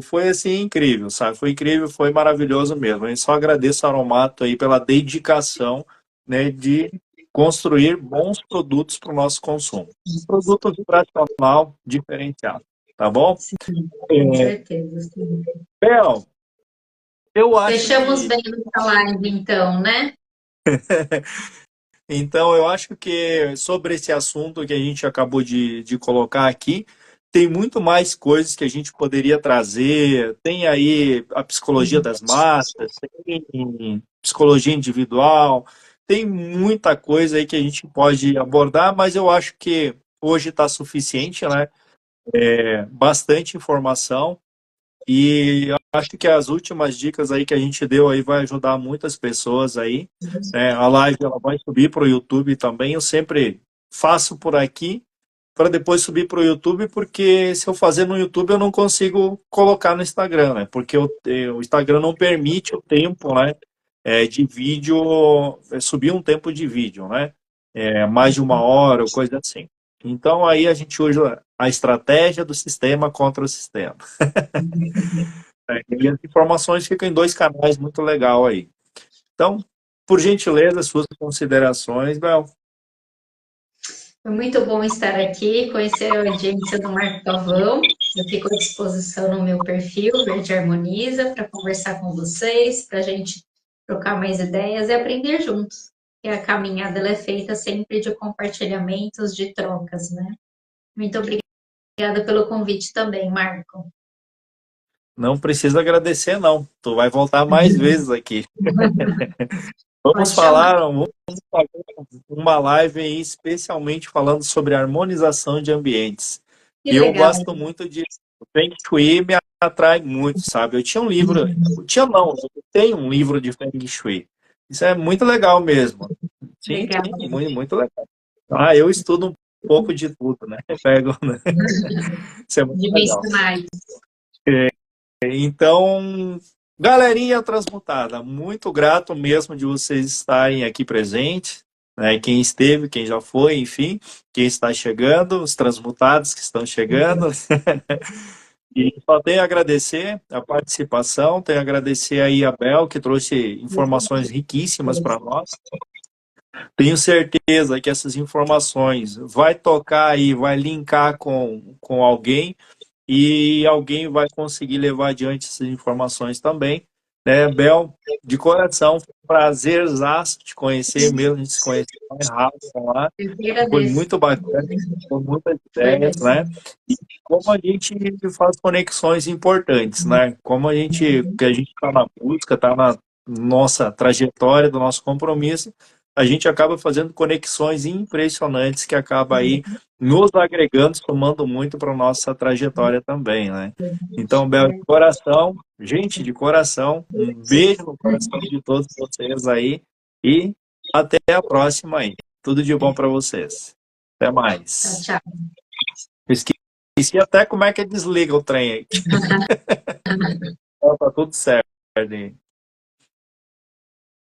Foi assim incrível, sabe? Foi incrível, foi maravilhoso mesmo. Eu só agradeço a Aromato aí pela dedicação, né, de construir bons produtos para o nosso consumo. Um produto vibracional diferenciado, tá bom? Sim, com É, certeza. Sim. Bel, eu acho Fechamos que bem essa live, então, né? eu acho que sobre esse assunto que a gente acabou de colocar aqui, tem muito mais coisas que a gente poderia trazer. Tem aí a psicologia das massas, tem psicologia individual, tem muita coisa aí que a gente pode abordar, mas eu acho que hoje está suficiente, né? Bastante informação. E eu acho que as últimas dicas aí que a gente deu aí vai ajudar muitas pessoas aí, né? A live ela vai subir para o YouTube também. Eu sempre faço por aqui para depois subir para o YouTube, porque se eu fazer no YouTube eu não consigo colocar no Instagram, né? Porque o Instagram não permite o tempo, né? De vídeo, subir um tempo de vídeo, né? Mais de uma hora ou coisa assim. Então aí a gente usa a estratégia do sistema contra o sistema. E as informações ficam em dois canais muito legal aí. Então, por gentileza, suas considerações, Bel. Foi muito bom estar aqui, conhecer a audiência do Marco Pavão. Eu fico à disposição no meu perfil, Verde Harmoniza, para conversar com vocês, para a gente trocar mais ideias e aprender juntos. E a caminhada ela é feita sempre de compartilhamentos, de trocas, né? Muito obrigada pelo convite também, Marco. Não precisa agradecer, não. Tu vai voltar mais vezes aqui. Pode chamar. Vamos fazer uma live aí especialmente falando sobre harmonização de ambientes. Que E eu legal. gosto muito de o Feng Shui, me atrai muito, sabe? Eu tinha um livro, eu tinha não, eu tenho um livro de Feng Shui. Isso é muito legal mesmo. Sim, Legal. sim, muito, muito legal. Ah, eu estudo um pouco de tudo, né? Pego, né? Isso é muito legal. Dimensionais. Então, galerinha transmutada, muito grato mesmo de vocês estarem aqui presentes, né? Quem esteve, quem já foi, enfim, quem está chegando, os transmutados que estão chegando. E só tenho a agradecer a participação, tenho a agradecer aí a Bel, que trouxe informações riquíssimas para nós. Tenho certeza que essas informações vai tocar aí, vai linkar com alguém e alguém vai conseguir levar adiante essas informações também. Né, Bel, de coração, foi um prazerzaço te conhecer mesmo, a gente se conheceu rápido lá. Eu que Foi agradeço. muito bacana, com muitas Foi ideias, mesmo. né? E como a gente faz conexões importantes, né? Como que a gente está na busca, está na nossa trajetória, do nosso compromisso, a gente acaba fazendo conexões impressionantes que acaba aí nos agregando, somando muito para a nossa trajetória também, né? Então, Bel, de coração, gente de coração, um beijo no coração de todos vocês aí e até a próxima aí. Tudo de bom para vocês. Até Tchau, mais. tchau. Esqueci até como é que desliga o trem aí. Tá tudo certo.